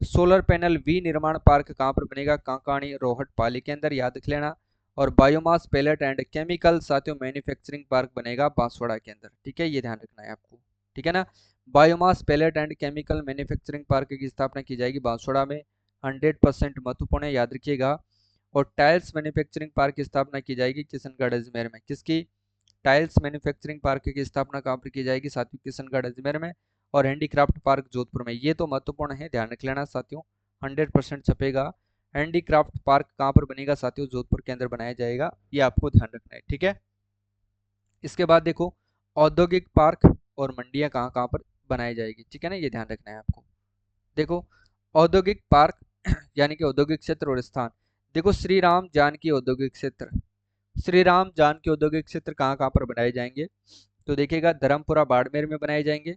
सोलर पैनल विनिर्माण पार्क कहाँ पर बनेगा, कांकाणी रोहट पाली के अंदर, याद रख लेना। और बायोमास पैलेट एंड केमिकल साथियों मैन्युफैक्चरिंग पार्क बनेगा बांसवाड़ा के अंदर, ठीक है, ये ध्यान रखना है आपको, ठीक है ना। Biomass pellet and chemical manufacturing park की स्थापना की जाएगी बांसवाड़ा में, 100% महत्वपूर्ण है, याद रखिएगा। और टाइल्स मैन्युफैक्चरिंग पार्क की स्थापना की जाएगी किशनगढ़ अजमेर में, किसकी, टाइल्स मैन्युफैक्चरिंग पार्क की स्थापना कहाँ पर की जाएगी साथियों, किशनगढ़ अजमेर में। और हैंडीक्राफ्ट पार्क जोधपुर में। ये तो महत्वपूर्ण है, ध्यान रख लेना साथियों, 100% छपेगा। हैंडीक्राफ्ट पार्क कहाँ पर बनेगा साथियों? जोधपुर के अंदर बनाया जाएगा, ये आपको ध्यान रखना है, ठीक है। इसके बाद देखो औद्योगिक पार्क और मंडियां कहाँ कहाँ पर बनाई जाएगी, ठीक है ना, ये ध्यान रखना है आपको। देखो औद्योगिक पार्क यानी कि औद्योगिक क्षेत्र और स्थान। देखो श्री राम जानकी औद्योगिक क्षेत्र, श्री राम जानकी औद्योगिक क्षेत्र कहाँ कहाँ पर बनाए जाएंगे? तो देखिएगा धर्मपुरा बाड़मेर में बनाए जाएंगे,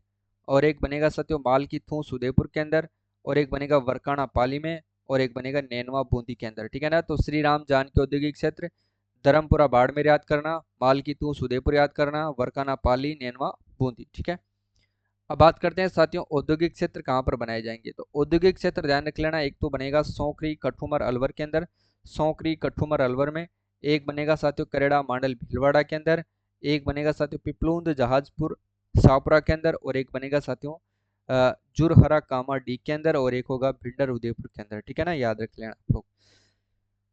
और एक बनेगा सत्यो माल की थूस उदयपुर के अंदर, और एक बनेगा वरकाना पाली में, और एक बनेगा नैनवा बूंदी के अंदर, ठीक है ना। तो श्री राम जानकी औद्योगिक क्षेत्र, धर्मपुरा बाड़मेर याद करना, माल की तूस उदयपुर याद करना, वरकाना पाली नैनवा बूंदी, ठीक है। अब बात करते हैं साथियों औद्योगिक क्षेत्र कहाँ पर बनाए जाएंगे। तो औद्योगिक क्षेत्र ध्यान रख लेना, एक तो बनेगा सौंकरी कठुमर अलवर के अंदर, सौंकरी कठुमर अलवर में। एक बनेगा साथियों करेड़ा मांडल भीलवाड़ा के अंदर, एक बनेगा साथियों पिपलूंद जहाजपुर शाहपुरा के अंदर, और एक बनेगा साथियों जुरहरा कामा डी के अंदर, और एक होगा भिंडर उदयपुर के अंदर, ठीक है ना, याद रख लेना आप लोग।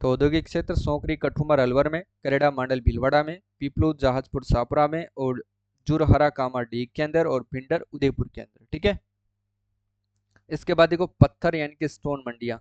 तो औद्योगिक क्षेत्र सौंकरी कठुमर अलवर में, करेड़ा मांडल भीलवाड़ा में, पीपलूद जहाजपुर सापुरा में, और जुरहरा कामा डीग के अंदर, और भिंडर उदयपुर के अंदर, ठीक है। इसके बाद देखो पत्थर यानी कि स्टोन मंडियां,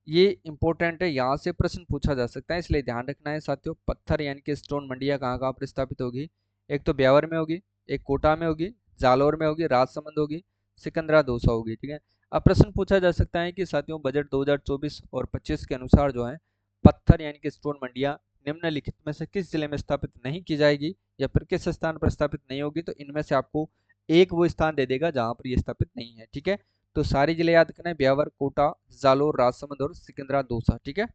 ये इंपॉर्टेंट है, यहाँ से प्रश्न पूछा जा सकता है, इसलिए ध्यान रखना है साथियों। पत्थर यानी कि स्टोन मंडियां कहाँ कहाँ पर स्थापित होगी? एक तो ब्यावर में होगी, एक कोटा में होगी, जालौर में होगी, राजसमंद होगी, सिकंदरा दौसा होगी, ठीक है। अब प्रश्न पूछा जा सकता है कि साथियों बजट 2024 और 25 के अनुसार जो है पत्थर यानी कि स्टोन मंडियां निम्नलिखित में से किस जिले में स्थापित नहीं की जाएगी, या फिर किस स्थान पर स्थापित नहीं होगी? तो इनमें से आपको एक वो स्थान दे देगा जहां पर ये स्थापित नहीं है, ठीक है। तो सारे जिले याद रखना है, ब्यावर, कोटा, जालोर, राजसमंद और सिकंदरा दौसा, ठीक है।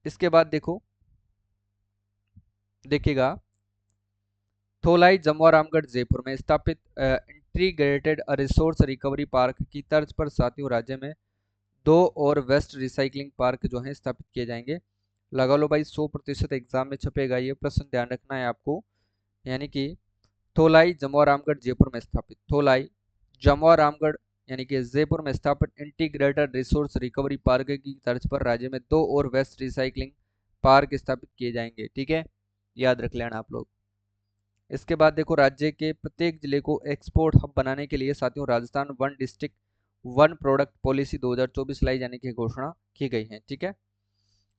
इसके बाद देखो देखिएगा थोलाई जमुआ रामगढ़ जयपुर में स्थापित इंटीग्रेटेड रिसोर्स रिकवरी पार्क की तर्ज पर साथियों राज्य में 2 और वेस्ट रिसाइकलिंग पार्क जो है स्थापित किए जाएंगे। लगा लो भाई, 100% एग्जाम में छपेगा ये प्रश्न, ध्यान रखना है आपको। यानी कि थोलाई जमुआ रामगढ़ जयपुर में स्थापित, थोलाई जमुआ रामगढ़ यानी कि जयपुर में स्थापित इंटीग्रेटेड रिसोर्स रिकवरी पार्क की तर्ज पर राज्य में 2 और वेस्ट रिसाइकलिंग पार्क स्थापित किए जाएंगे, ठीक है, याद रख लेना आप लोग। इसके बाद देखो राज्य के प्रत्येक जिले को एक्सपोर्ट हब बनाने के लिए साथियों Rajasthan one district one product policy 2024 लाई जाने की घोषणा की गई है, ठीक है।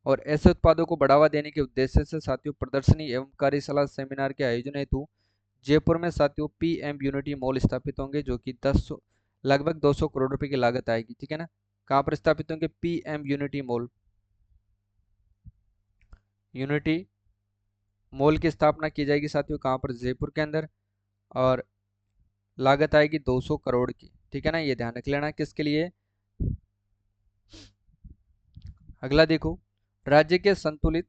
और ऐसे उत्पादों को बढ़ावा देने के उद्देश्य से साथियों प्रदर्शनी एवं कार्यशाला सेमिनार के आयोजन हेतु जयपुर में साथियों पीएम यूनिटी मॉल स्थापित होंगे, जो कि लगभग 200 करोड़ रुपए की लागत आएगी, ठीक है ना। कहाँ पर स्थापित होंगे? PM unity mall, unity mall की स्थापना की जाएगी साथियों कहाँ पर? जयपुर के अंदर, और लागत आएगी 200 करोड़ की, ठीक है ना, ये ध्यान रख लेना किसके लिए। अगला देखो राज्य के संतुलित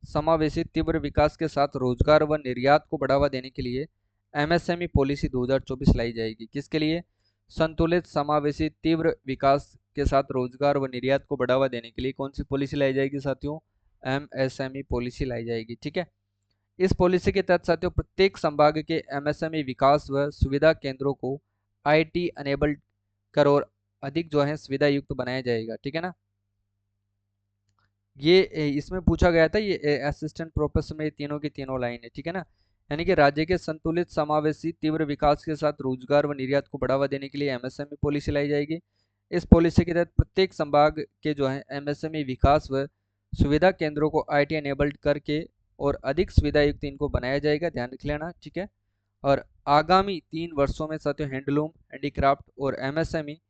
समावेशी तीव्र विकास के साथ रोजगार व निर्यात को बढ़ावा देने के लिए एमएसएमई पॉलिसी 2024 लाई जाएगी। किसके लिए? संतुलित समावेशी तीव्र विकास के साथ रोजगार व निर्यात को बढ़ावा देने के लिए कौन सी पॉलिसी लाई जाएगी साथियों? एमएसएमई पॉलिसी लाई जाएगी, ठीक है। इस पॉलिसी के तहत साथियों प्रत्येक संभाग के एमएसएमई विकास व सुविधा केंद्रों को आईटी अनेबल्ड कर और अधिक जो है सुविधा युक्त बनाया जाएगा, ठीक है ना। ये इसमें पूछा गया था, ये असिस्टेंट प्रोफेसर में तीनों की तीनों लाइन है, ठीक है ना। यानी कि राज्य के संतुलित समावेशी तीव्र विकास के साथ रोजगार व निर्यात को बढ़ावा देने के लिए एमएसएमई पॉलिसी लाई जाएगी। इस पॉलिसी के तहत प्रत्येक संभाग के जो है एमएसएमई विकास व सुविधा केंद्रों को आईटी एनेबल्ड करके और अधिक सुविधा युक्त इनको बनाया जाएगा, ध्यान रख लेना, ठीक है। और आगामी 3 वर्षों में साथियों हैंडलूम, हैंडीक्राफ्ट और एमएसएमई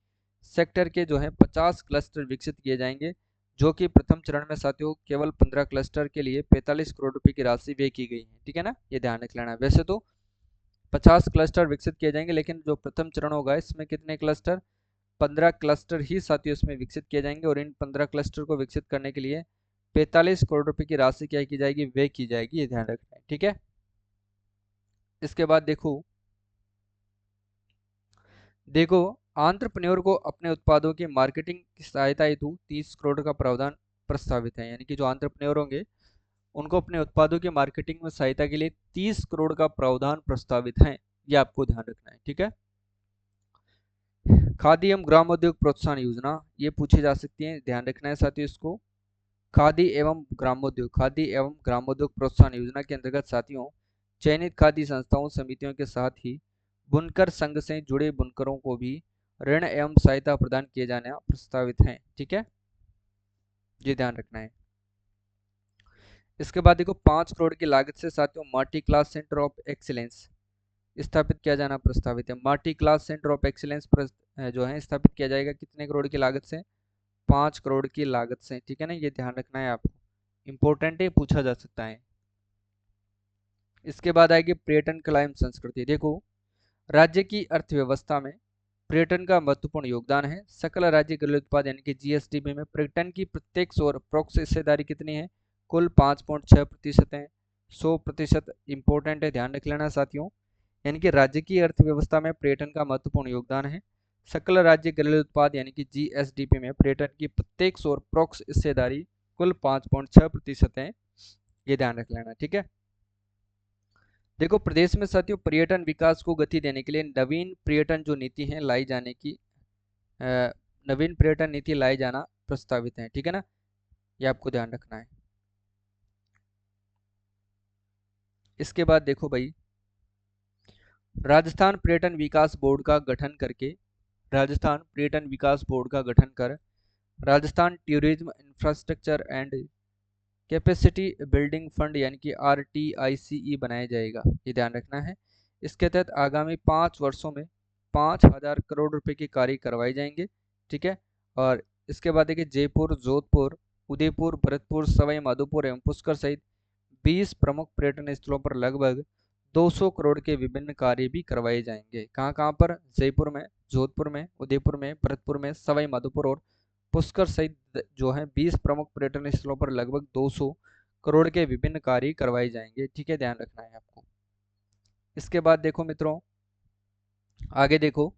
सेक्टर के जो है 50 क्लस्टर विकसित किए जाएंगे, जो कि प्रथम चरण में साथियों केवल 15 क्लस्टर के लिए 45 करोड़ रुपए की राशि व्यय की गई है, ठीक है ना, ये ध्यान रख लेना। वैसे तो 50 क्लस्टर विकसित किए जाएंगे, लेकिन जो प्रथम चरण होगा इसमें कितने क्लस्टर? 15 क्लस्टर ही साथियों इसमें विकसित किए जाएंगे, और इन 15 क्लस्टर को विकसित करने के लिए 45 करोड़ रुपए की राशि क्या की जाएगी? व्यय की जाएगी, ये ध्यान रखना है, ठीक है। इसके बाद देखो देखो आंत्रप्रन्योर को अपने उत्पादों की मार्केटिंग की सहायता हेतु 30 करोड़ का प्रावधान प्रस्तावित है। यानी कि जो आंत्रप्रन्योर होंगे उनको अपने उत्पादों की मार्केटिंग में सहायता के लिए 30 करोड़ का प्रावधान प्रस्तावित है, ये आपको ध्यान रखना है, ठीक है। खादी एवं ग्रामोद्योग प्रोत्साहन योजना, ये पूछी जा सकती है, ध्यान रखना है साथियों इसको। खादी एवं ग्रामोद्योग, खादी एवं ग्रामोद्योग प्रोत्साहन योजना के अंतर्गत साथियों चयनित खादी संस्थाओं समितियों के साथ ही बुनकर संघ से जुड़े बुनकरों को भी ऋण एवं सहायता प्रदान किए जाने प्रस्तावित हैं। ठीक है, ये ध्यान रखना है। इसके बाद देखो 5 करोड़ की लागत से साथियों माटी क्लास सेंटर ऑफ एक्सीलेंस स्थापित किया जाना प्रस्तावित है। माटी क्लास सेंटर ऑफ एक्सीलेंस जो है स्थापित किया जाएगा कितने करोड़ की लागत से? 5 करोड़ की लागत से। ठीक है ना, ये ध्यान रखना है आपको, इंपॉर्टेंट है, पूछा जा सकता है। इसके बाद आएगी पर्यटन कला एवं संस्कृति। देखो राज्य की अर्थव्यवस्था में पर्यटन का महत्वपूर्ण योगदान है। सकल राज्य घरेलू उत्पाद यानी कि जीएसडीपी में पर्यटन की प्रत्यक्ष और अप्रोक्ष हिस्सेदारी कितनी है? कुल 5.6% है। 100% इंपॉर्टेंट है, ध्यान रख लेना साथियों। यानी कि राज्य की अर्थव्यवस्था में पर्यटन का महत्वपूर्ण योगदान है। सकल राज्य घरेलू उत्पाद यानी कि जीएसडीपी में पर्यटन की प्रत्यक्ष और अप्रोक्ष हिस्सेदारी कुल 5.6% है, ये ध्यान रख लेना। ठीक है, देखो प्रदेश में साथियों पर्यटन विकास को गति देने के लिए नवीन पर्यटन जो नीति है लाई जाने की नवीन पर्यटन नीति लाई जाना प्रस्तावित है। ठीक है ना, ये आपको ध्यान रखना है। इसके बाद देखो भाई, राजस्थान पर्यटन विकास बोर्ड का गठन करके राजस्थान पर्यटन विकास बोर्ड का गठन कर Rajasthan tourism infrastructure and capacity building fund यानी कि RTICE बनाया जाएगा, ये ध्यान रखना है। इसके तहत आगामी 5 वर्षों में 5,000 करोड़ रुपए के कार्य करवाए जाएंगे। ठीक है, और इसके बाद देखिए जयपुर, जोधपुर, उदयपुर, भरतपुर, सवाई माधोपुर एवं पुष्कर सहित 20 प्रमुख पर्यटन स्थलों पर लगभग 200 करोड़ के विभिन्न कार्य भी करवाए जाएंगे। कहाँ कहाँ पर? जयपुर में, जोधपुर में, उदयपुर में, भरतपुर में, सवाई माधोपुर और पुष्कर सहित जो है 20 प्रमुख पर्यटन स्थलों पर लगभग 200 करोड़ के विभिन्न कार्य करवाए जाएंगे। ठीक है, ध्यान रखना है आपको। इसके बाद देखो मित्रों, आगे देखो,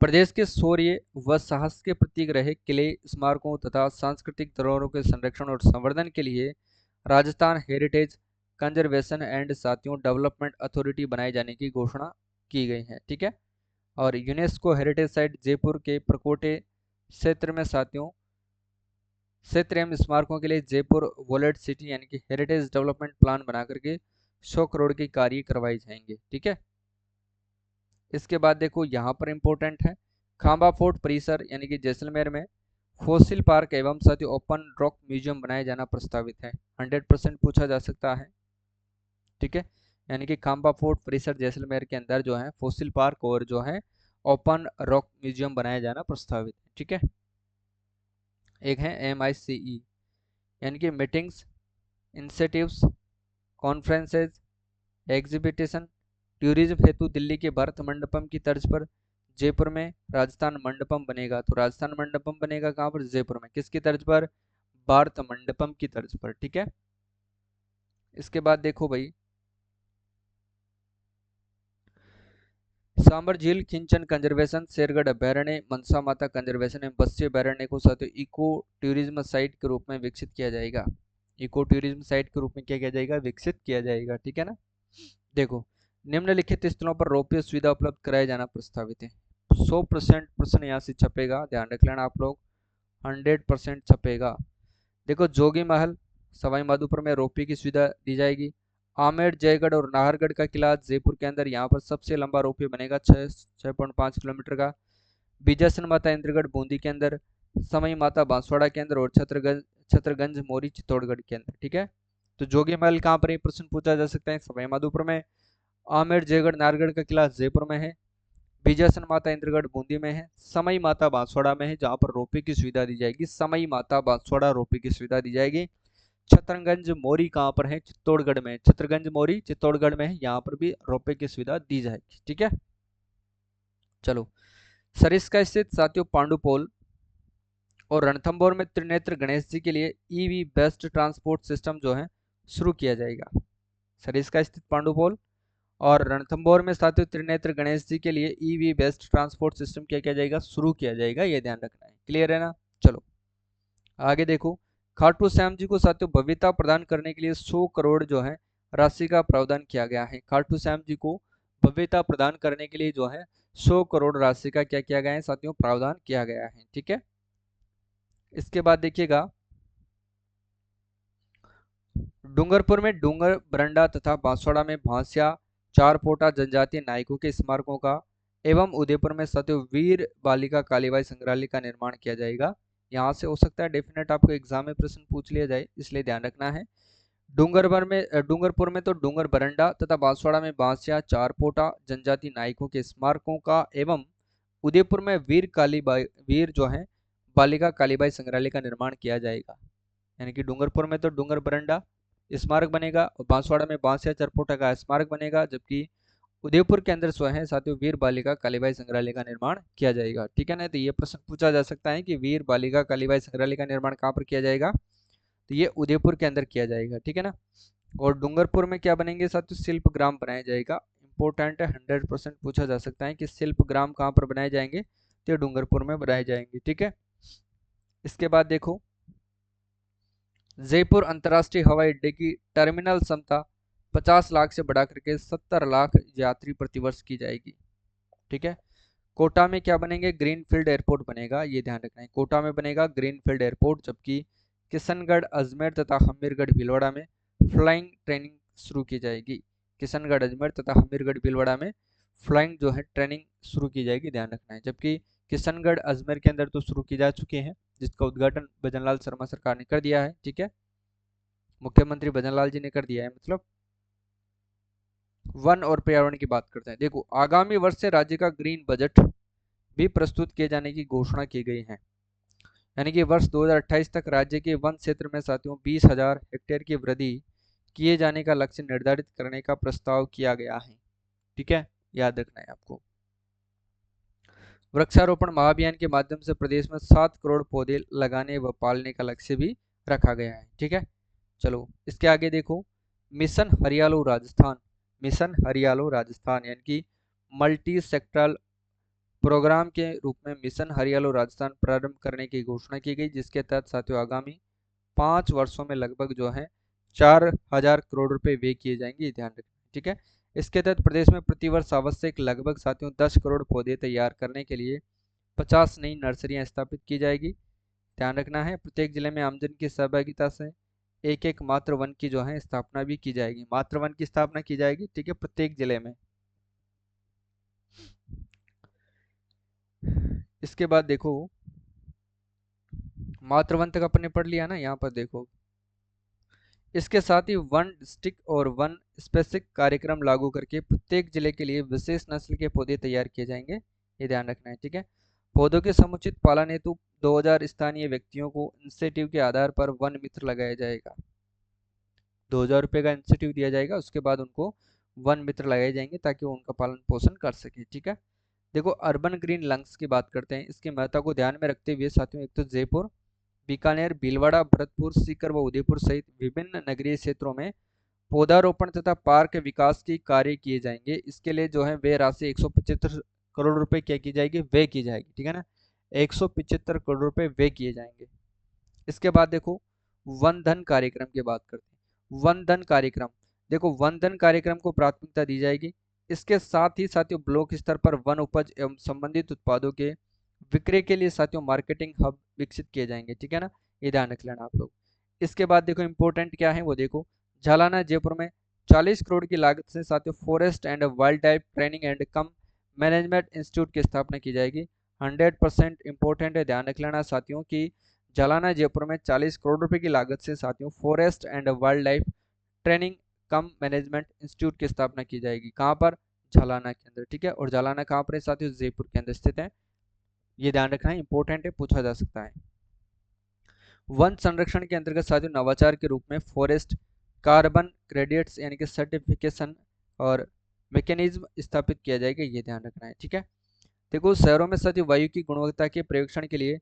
प्रदेश के शौर्य व साहस के प्रतीक रहे किले, स्मारकों तथा सांस्कृतिक धरोहरों के संरक्षण और संवर्धन के लिए राजस्थान हेरिटेज कंजर्वेशन एंड साथियों डेवलपमेंट अथॉरिटी बनाए जाने की घोषणा की गई है। ठीक है, और यूनेस्को हेरिटेज साइट जयपुर के प्रकोटे क्षेत्र में साथियों क्षेत्र एवं स्मारकों के लिए जयपुर वॉलेट सिटी यानी कि हेरिटेज डेवलपमेंट प्लान बना करके 100 करोड़ के कार्य करवाए जाएंगे। ठीक है, इसके बाद देखो यहाँ पर इंपॉर्टेंट है, खांबा फोर्ट परिसर यानी कि जैसलमेर में फोसिल पार्क एवं साथ ही ओपन रॉक म्यूजियम बनाया जाना प्रस्तावित है। 100% पूछा जा सकता है। ठीक है, यानी कि खांबा फोर्ट परिसर जैसलमेर के अंदर जो है फोसिल पार्क और जो है ओपन रॉक म्यूजियम बनाया जाना प्रस्तावित है। ठीक है, एक है MICE यानी कि मीटिंग्स, इंसेटिव्स, कॉन्फ्रेंसेज, एग्जीबिशन, टूरिज्म हेतु दिल्ली के भारत मंडपम की तर्ज पर जयपुर में राजस्थान मंडपम बनेगा। तो राजस्थान मंडपम बनेगा कहाँ पर? जयपुर में। किसकी तर्ज पर? भारत मंडपम की तर्ज पर। ठीक है, इसके बाद देखो भाई, सांबर झील खिंचन कंजर्वेशन, शेरगढ़ अभ्यारण्य, मनसा माता कंजर्वेशन एवं बस्सी अभ्यारण्य को साथ इको टूरिज्म साइट के रूप में विकसित किया जाएगा। इको टूरिज्म साइट के रूप में क्या किया जाएगा? विकसित किया जाएगा। ठीक है ना, देखो निम्नलिखित स्थलों पर रोपवे सुविधा उपलब्ध कराया जाना प्रस्तावित है। 100% प्रश्न यहाँ से छपेगा, ध्यान रख लेना आप लोग, 100% छपेगा। देखो जोगी महल सवाई माधोपुर में रोपवे की सुविधा दी जाएगी। आमेर, जयगढ़ और नाहरगढ़ का किला जयपुर के अंदर, यहाँ पर सबसे लंबा रोपवे बनेगा 6.5 किलोमीटर का। बीजासन माता इंद्रगढ़ बूंदी के अंदर, समय माता बांसवाड़ा के अंदर और छत्रगंज मोरी चित्तौड़गढ़ के अंदर। ठीक है, तो जोगी महल कहाँ पर? प्रश्न पूछा जा सकता है, सवाई माधोपुर में। आमेर, जयगढ़, नाहरगढ़ का किला जयपुर में है। बीजासन माता इंद्रगढ़ बूंदी में है। समई माता बांसवाड़ा में है, जहां पर रोपवे की सुविधा दी जाएगी। समई माता बांसवाड़ा रोपवे की सुविधा दी जाएगी। छत्रगंज मोरी कहाँ पर है? चित्तौड़गढ़ में। छत्रगंज मोरी चित्तौड़गढ़ में है, यहाँ पर भी रोपवे की सुविधा दी जाएगी। ठीक है, चलो सरिस्का स्थित साथियों पांडुपोल और रणथंभौर में त्रिनेत्र गणेश जी के लिए EV बेस्ट ट्रांसपोर्ट सिस्टम जो है शुरू किया जाएगा। सरिस्का स्थित पांडुपोल और रणथंभौर में साथियों त्रिनेत्र गणेश जी के लिए EV बेस्ट ट्रांसपोर्ट सिस्टम क्या किया जाएगा? शुरू किया जाएगा, ये ध्यान रखना है। क्लियर है ना? चलो आगे देखो, खाटू श्याम जी को साथियों भव्यता प्रदान करने के लिए 100 करोड़ जो है राशि का प्रावधान किया गया है। खाटू श्याम जी को भव्यता प्रदान करने के लिए जो है 100 करोड़ राशि का क्या किया गया है साथियों? प्रावधान किया गया है। ठीक है, इसके बाद देखिएगा, डूंगरपुर में डूंगर बरंडा तथा बांसवाड़ा में भांसिया चारपोटा जनजातीय नायकों के स्मारकों का एवं उदयपुर में साथियों वीर बालिका कालीबाई संग्रहालय का निर्माण किया जाएगा। यहाँ से हो सकता है डेफिनेट आपको एग्जाम में प्रश्न पूछ लिया जाए, इसलिए ध्यान रखना है। डूंगरपुर में तो डूंगर बरंडा तथा बांसवाड़ा में बांसिया चारपोटा जनजाति नायकों के स्मारकों का एवं उदयपुर में वीर जो है बालिका कालीबाई संग्रहालय का निर्माण किया जाएगा। यानी कि डूंगरपुर में तो डूंगर बरंडा स्मारक बनेगा और बांसवाड़ा में बांसिया चारपोटा का स्मारक बनेगा, जबकि उदयपुर के अंदर जो है साथियों वीर बालिका कालीबाई संग्रहालय का निर्माण किया जाएगा। ठीक है ना, तो ये प्रश्न पूछा जा सकता है कि वीर बालिका कालीबाई संग्रहालय का निर्माण कहाँ पर किया जाएगा, तो ये उदयपुर के अंदर किया जाएगा। ठीक है ना, और डूंगरपुर में क्या बनेंगे साथियों, शिल्प ग्राम बनाया जाएगा। इंपॉर्टेंट है, 100% पूछा जा सकता है कि शिल्प ग्राम कहाँ पर बनाए जाएंगे, तो डूंगरपुर में बनाए जाएंगे। ठीक है, इसके बाद देखो जयपुर अंतर्राष्ट्रीय हवाई अड्डे की टर्मिनल क्षमता 50 लाख से बढ़ा करके 70 लाख यात्री प्रतिवर्ष की जाएगी। ठीक है, कोटा में क्या बनेंगे, ग्रीनफील्ड एयरपोर्ट बनेगा, ये ध्यान रखना है, कोटा में बनेगा ग्रीनफील्ड एयरपोर्ट। जबकि किशनगढ़ अजमेर तथा हमीरगढ़ भीलवाड़ा में फ्लाइंग ट्रेनिंग शुरू की जाएगी। किशनगढ़ अजमेर तथा हमीरगढ़ भीलवाड़ा में फ्लाइंग जो है ट्रेनिंग शुरू की जाएगी, ध्यान रखना है। जबकि किशनगढ़ अजमेर के अंदर तो शुरू की जा चुकी है, जिसका उद्घाटन भजनलाल शर्मा सरकार ने कर दिया है। ठीक है, मुख्यमंत्री भजनलाल जी ने कर दिया है। मतलब वन और पर्यावरण की बात करते हैं। देखो आगामी वर्ष से राज्य का ग्रीन बजट भी प्रस्तुत किए जाने की घोषणा की गई है। यानी कि वर्ष 2028 तक राज्य के वन क्षेत्र में साथियों 20,000 हेक्टेयर की वृद्धि किए जाने का लक्ष्य निर्धारित करने का प्रस्ताव किया गया है। ठीक है, याद रखना है आपको। वृक्षारोपण महाअभियान के माध्यम से प्रदेश में 7 करोड़ पौधे लगाने व पालने का लक्ष्य भी रखा गया है। ठीक है, चलो इसके आगे देखो मिशन हरियालो राजस्थान। मिशन हरियालो राजस्थान यानी कि मल्टी सेक्टरल प्रोग्राम के रूप में मिशन हरियालो राजस्थान प्रारंभ करने की घोषणा की गई, जिसके तहत साथियों आगामी 5 वर्षों में लगभग जो है 4,000 करोड़ रुपए व्यय किए जाएंगे, ध्यान रखें। ठीक है, इसके तहत प्रदेश में प्रतिवर्ष आवश्यक लगभग साथियों 10 करोड़ पौधे तैयार करने के लिए 50 नई नर्सरियां स्थापित की जाएगी। ध्यान रखना है, प्रत्येक जिले में आमजन की सहभागिता से एक एक मातृ वन की जो है स्थापना भी की जाएगी। मातृ वन की स्थापना की जाएगी, ठीक है, प्रत्येक जिले में। इसके बाद देखो मातृ वन तक अपने पढ़ लिया ना, यहाँ पर देखो इसके साथ ही वन डिस्ट्रिक्ट और वन स्पेसिफिक कार्यक्रम लागू करके प्रत्येक जिले के लिए विशेष नस्ल के पौधे तैयार किए जाएंगे, ये ध्यान रखना है। ठीक है, पौधों के समुचित पालन हेतु 2000 स्थानीय व्यक्तियों को इंसेंटिव के आधार पर वन मित्र लगाया जाएगा। 2000 रुपये का इंसेंटिव दिया जाएगा, उसके बाद उनको वन मित्र लगाए जाएंगे ताकि वो उनका पालन पोषण कर सके। ठीक है, देखो अर्बन ग्रीन लंग्स की बात करते हैं। इसकी महत्ता को ध्यान में रखते हुए साथियों एक तो जयपुर, बीकानेर, भीलवाड़ा, भरतपुर, सीकर व उदयपुर सहित विभिन्न नगरीय क्षेत्रों में पौधारोपण तथा पार्क विकास की कार्य किए जाएंगे। इसके लिए जो है वे राशि 175 करोड़ रुपए क्या की जाएगी, व्यय की जाएगी। ठीक है ना, 175 करोड़ रुपए व्यय किए जाएंगे। इसके बाद देखो वन धन कार्यक्रम की बात करते हैं। वन धन कार्यक्रम, देखो वन धन कार्यक्रम को प्राथमिकता दी जाएगी। इसके साथ ही साथियों ब्लॉक स्तर पर वन उपज एवं संबंधित उत्पादों के विक्रय के लिए साथियों मार्केटिंग हब विकसित किए जाएंगे। ठीक है ना, ये ध्यान रख लेना आप लोग। इसके बाद देखो इंपॉर्टेंट क्या है वो देखो, झालाना जयपुर में 40 करोड़ की लागत से साथियों forest and wild life training and come management institute की स्थापना की जाएगी। 100% इंपॉर्टेंट है, ध्यान रख लेना साथियों की झालाना जयपुर में 40 करोड़ रुपए की लागत से साथियों forest and wild life training come management institute की स्थापना की जाएगी। कहाँ पर, झालाना के अंदर। ठीक है, और झालाना कहाँ पर है साथियों, जयपुर के अंदर स्थित है, ये ध्यान रखना है, इंपॉर्टेंट है, पूछा जा सकता है। वन संरक्षण के अंतर्गत साथियों नवाचार के रूप में फॉरेस्ट कार्बन क्रेडिट्स यानी कि सर्टिफिकेशन और मैकेनिज्म स्थापित किया जाएगा, ये ध्यान रखना है। ठीक है, देखो शहरों में साथियों वायु की गुणवत्ता के पर्यवेक्षण के लिए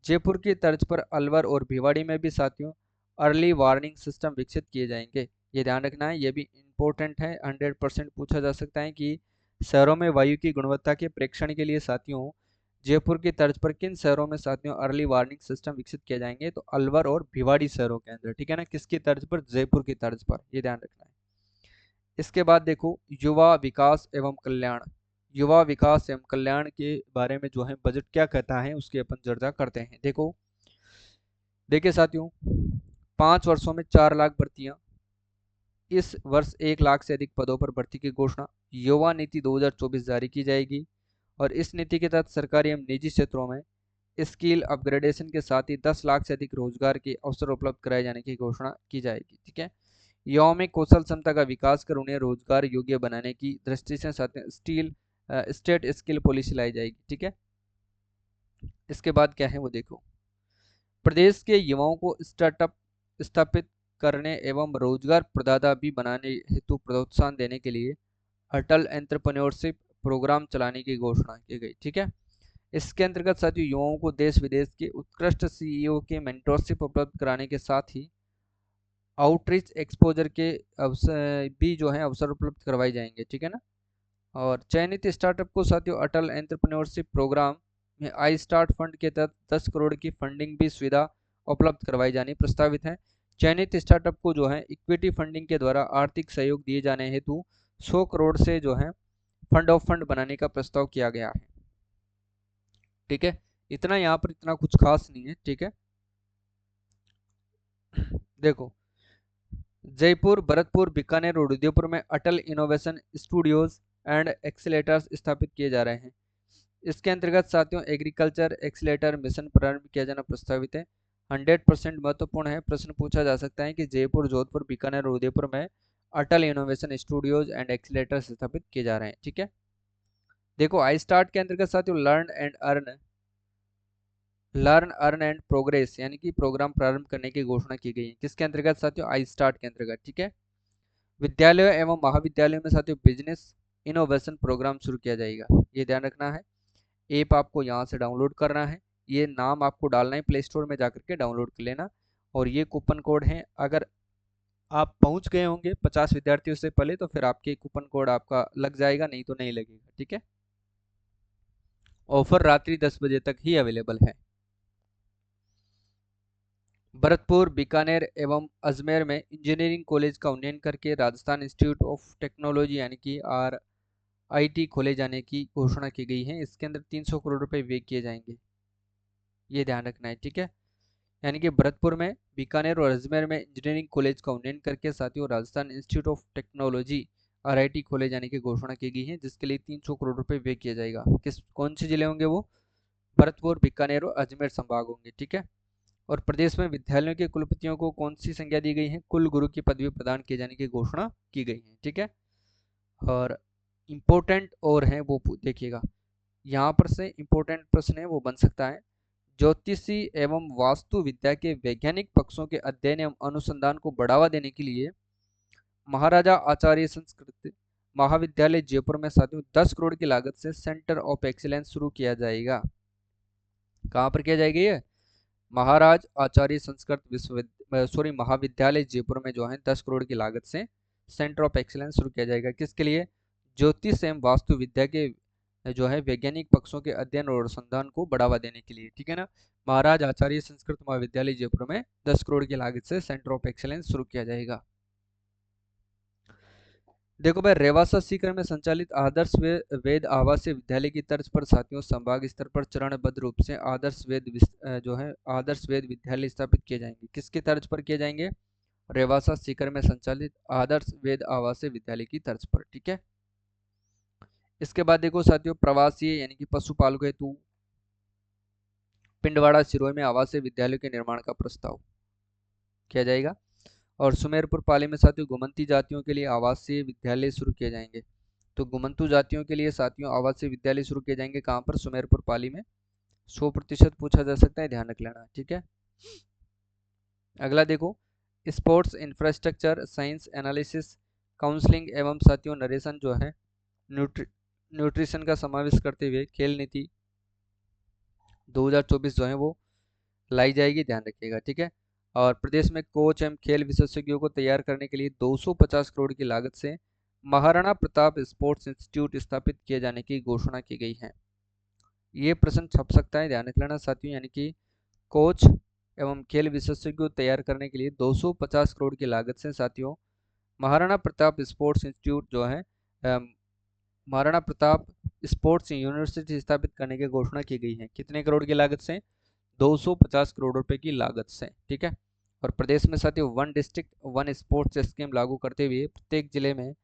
जयपुर की तर्ज पर अलवर और भिवाड़ी में भी साथियों अर्ली वार्निंग सिस्टम विकसित किए जाएंगे, ये ध्यान रखना है, ये भी इंपॉर्टेंट है, 100% पूछा जा सकता है कि शहरों में वायु की गुणवत्ता के परीक्षण के लिए साथियों जयपुर की तर्ज पर किन शहरों में साथियों अर्ली वार्निंग सिस्टम विकसित किए जाएंगे, तो अलवर और भिवाड़ी शहरों के अंदर। ठीक है ना, किसकी तर्ज पर, जयपुर की तर्ज पर, ये ध्यान रखना है। इसके बाद देखो युवा विकास एवं कल्याण। युवा विकास एवं कल्याण के बारे में जो है बजट क्या कहता है उसकी अपन चर्चा करते हैं। देखो देखिए साथियों 5 वर्षों में 4 लाख भर्तियां, इस वर्ष 1 लाख से अधिक पदों पर भर्ती की घोषणा। युवा नीति 2024 जारी की जाएगी और इस नीति के तहत सरकारी एवं निजी क्षेत्रों में स्किल अपग्रेडेशन के साथ ही 10 लाख से अधिक रोजगार के अवसर उपलब्ध कराए जाने की घोषणा की जाएगी। ठीक है, युवाओं में कौशल क्षमता का विकास कर उन्हें रोजगार योग्य बनाने की दृष्टि से साथ में स्टेट स्किल पॉलिसी लाई जाएगी। ठीक है, इसके बाद क्या है वो देखो। प्रदेश के युवाओं को स्टार्टअप स्थापित करने एवं रोजगार प्रदाता भी बनाने हेतु प्रोत्साहन देने के लिए अटल एंटरप्रेन्योरशिप प्रोग्राम चलाने की घोषणा की गई। ठीक है, इसके अंतर्गत साथियों युवाओं को देश विदेश के उत्कृष्ट सीईओ के मेंटरशिप उपलब्ध कराने के साथ ही आउटरीच एक्सपोजर के अवसर भी जो है अवसर उपलब्ध करवाए जाएंगे। ठीक है ना, और चयनित स्टार्टअप को साथियों अटल एंटरप्रेन्योरशिप प्रोग्राम में आई स्टार्ट फंड के तहत 10 करोड़ की फंडिंग भी सुविधा उपलब्ध करवाई जानी प्रस्तावित है। चयनित स्टार्टअप को जो है इक्विटी फंडिंग के द्वारा आर्थिक सहयोग दिए जाने हेतु 100 करोड़ से जो है फंड ऑफ फंड बनाने का प्रस्ताव किया गया है। ठीक है, इतना यहाँ पर इतना कुछ खास नहीं है। ठीक है, देखो जयपुर, भरतपुर, बीकानेर और उदयपुर में अटल इनोवेशन स्टूडियोज एंड एक्सीलेटर्स स्थापित किए जा रहे हैं। इसके अंतर्गत साथियों एग्रीकल्चर एक्सीलेटर मिशन प्रारंभ किया जाना प्रस्तावित है। 100% महत्वपूर्ण है, प्रश्न पूछा जा सकता है कि जयपुर, जोधपुर, बीकानेर और उदयपुर में अटल इनोवेशन स्टूडियोज एंड एक्सीलेटर स्थापित किए जा रहे हैं। ठीक है, देखो आई स्टार्ट के अंतर्गत साथियों लर्न अर्न एंड प्रोग्रेस यानी कि प्रोग्राम प्रारंभ करने की घोषणा की गई है। किसके अंतर्गत साथियों? आई स्टार्ट के अंतर्गत। ठीक है, विद्यालयों एवं महाविद्यालयों में साथियों बिजनेस इनोवेशन प्रोग्राम शुरू किया जाएगा, ये ध्यान रखना है। ऐप आपको यहाँ से डाउनलोड करना है, ये नाम आपको डालना है प्ले स्टोर में जाकर के डाउनलोड कर लेना। और ये कूपन कोड है, अगर आप पहुंच गए होंगे 50 विद्यार्थियों से पहले तो फिर आपके कूपन कोड आपका लग जाएगा, नहीं तो नहीं लगेगा। ठीक है, ऑफर रात्रि 10 बजे तक ही अवेलेबल है। भरतपुर, बीकानेर एवं अजमेर में इंजीनियरिंग कॉलेज का उन्नयन करके राजस्थान इंस्टीट्यूट ऑफ टेक्नोलॉजी यानी कि RIT खोले जाने की घोषणा की गई है। इसके अंदर 300 करोड़ रुपए व्यय किए जाएंगे, ये ध्यान रखना है। ठीक है, यानी कि भरतपुर में, बीकानेर और अजमेर में इंजीनियरिंग कॉलेज का उन्नयन करके साथियों Rajasthan institute of technology RIT खोले जाने की घोषणा की गई है, जिसके लिए 300 करोड़ रुपए व्यय किया जाएगा। कौन से जिले होंगे वो? भरतपुर, बीकानेर और अजमेर संभाग होंगे। ठीक है, और प्रदेश में विद्यालयों के कुलपतियों को कौन सी संज्ञा दी गई है? कुल गुरु की पदवी प्रदान किए जाने की घोषणा की गई है। ठीक है, और इम्पोर्टेंट और है वो देखिएगा, यहाँ पर से इम्पोर्टेंट प्रश्न है वो बन सकता है। ज्योतिषी एवं वास्तु विद्या के वैज्ञानिक पक्षों के अध्ययन एवं अनुसंधान को बढ़ावा देने के लिए महाराजा आचार्य संस्कृत महाविद्यालय जयपुर में साथियों 10 करोड़ की लागत से सेंटर ऑफ एक्सीलेंस शुरू किया जाएगा। कहाँ पर किया जाएगा ये? महाराज आचार्य संस्कृत महाविद्यालय जयपुर में जो है 10 करोड़ की लागत से सेंटर ऑफ एक्सीलेंस शुरू किया जाएगा। किसके लिए? ज्योतिष एवं वास्तु विद्या के जो है वैज्ञानिक पक्षों के अध्ययन और अनुसंधान को बढ़ावा देने के लिए। ठीक है ना, महाराज आचार्य संस्कृत महाविद्यालय जयपुर में 10 करोड़ की लागत से सेंटर ऑफ एक्सीलेंस शुरू किया जाएगा। देखो भाई, रेवासा सीकर में संचालित आदर्श वेद आवासीय विद्यालय की तर्ज पर साथियों संभाग स्तर पर चरणबद्ध रूप से जो है आदर्श वेद विद्यालय स्थापित किए जाएंगे। किसकी तर्ज पर किए जाएंगे? रेवासा सीकर में संचालित आदर्श वेद आवासीय विद्यालय की तर्ज पर। ठीक है, इसके बाद देखो साथियों प्रवासी यानी कि पशुपालकों हेतु पिंडवाड़ा सिरोही में आवासीय विद्यालय के निर्माण का प्रस्ताव किया जाएगा। और सुमेरपुर पाली में साथियों घुमंती जातियों के लिए आवासीय विद्यालय शुरू किए जाएंगे। तो घुमंतु जातियों के लिए साथियों आवासीय विद्यालय शुरू किए जाएंगे, कहाँ पर? सुमेरपुर पाली में। 100% पूछा जा सकता है, ध्यान रख लेना। ठीक है, अगला देखो sports infrastructure science analysis counselling एवं साथियों नरेशन जो है न्यूट्रिशन का समावेश करते हुए खेल नीति 2024 जो है वो लाई जाएगी, ध्यान रखिएगा। ठीक है, और प्रदेश में कोच एवं खेल विशेषज्ञों को तैयार करने के लिए 250 करोड़ की लागत से महाराणा प्रताप स्पोर्ट्स इंस्टीट्यूट स्थापित किए जाने की घोषणा की गई है। ये प्रश्न छप सकता है, ध्यान रख लेना साथियों, यानी कि कोच एवं खेल विशेषज्ञों को तैयार करने के लिए 250 करोड़ की लागत से साथियों महाराणा प्रताप स्पोर्ट्स इंस्टीट्यूट जो है महाराणा प्रताप स्पोर्ट्स यूनिवर्सिटी स्थापित करने की घोषणा की गई है। कितने करोड़ की लागत से? 250 करोड़ रुपए की लागत से। ठीक है, और प्रदेश में साथियों one district one sports scheme लागू करते हुए प्रत्येक जिले में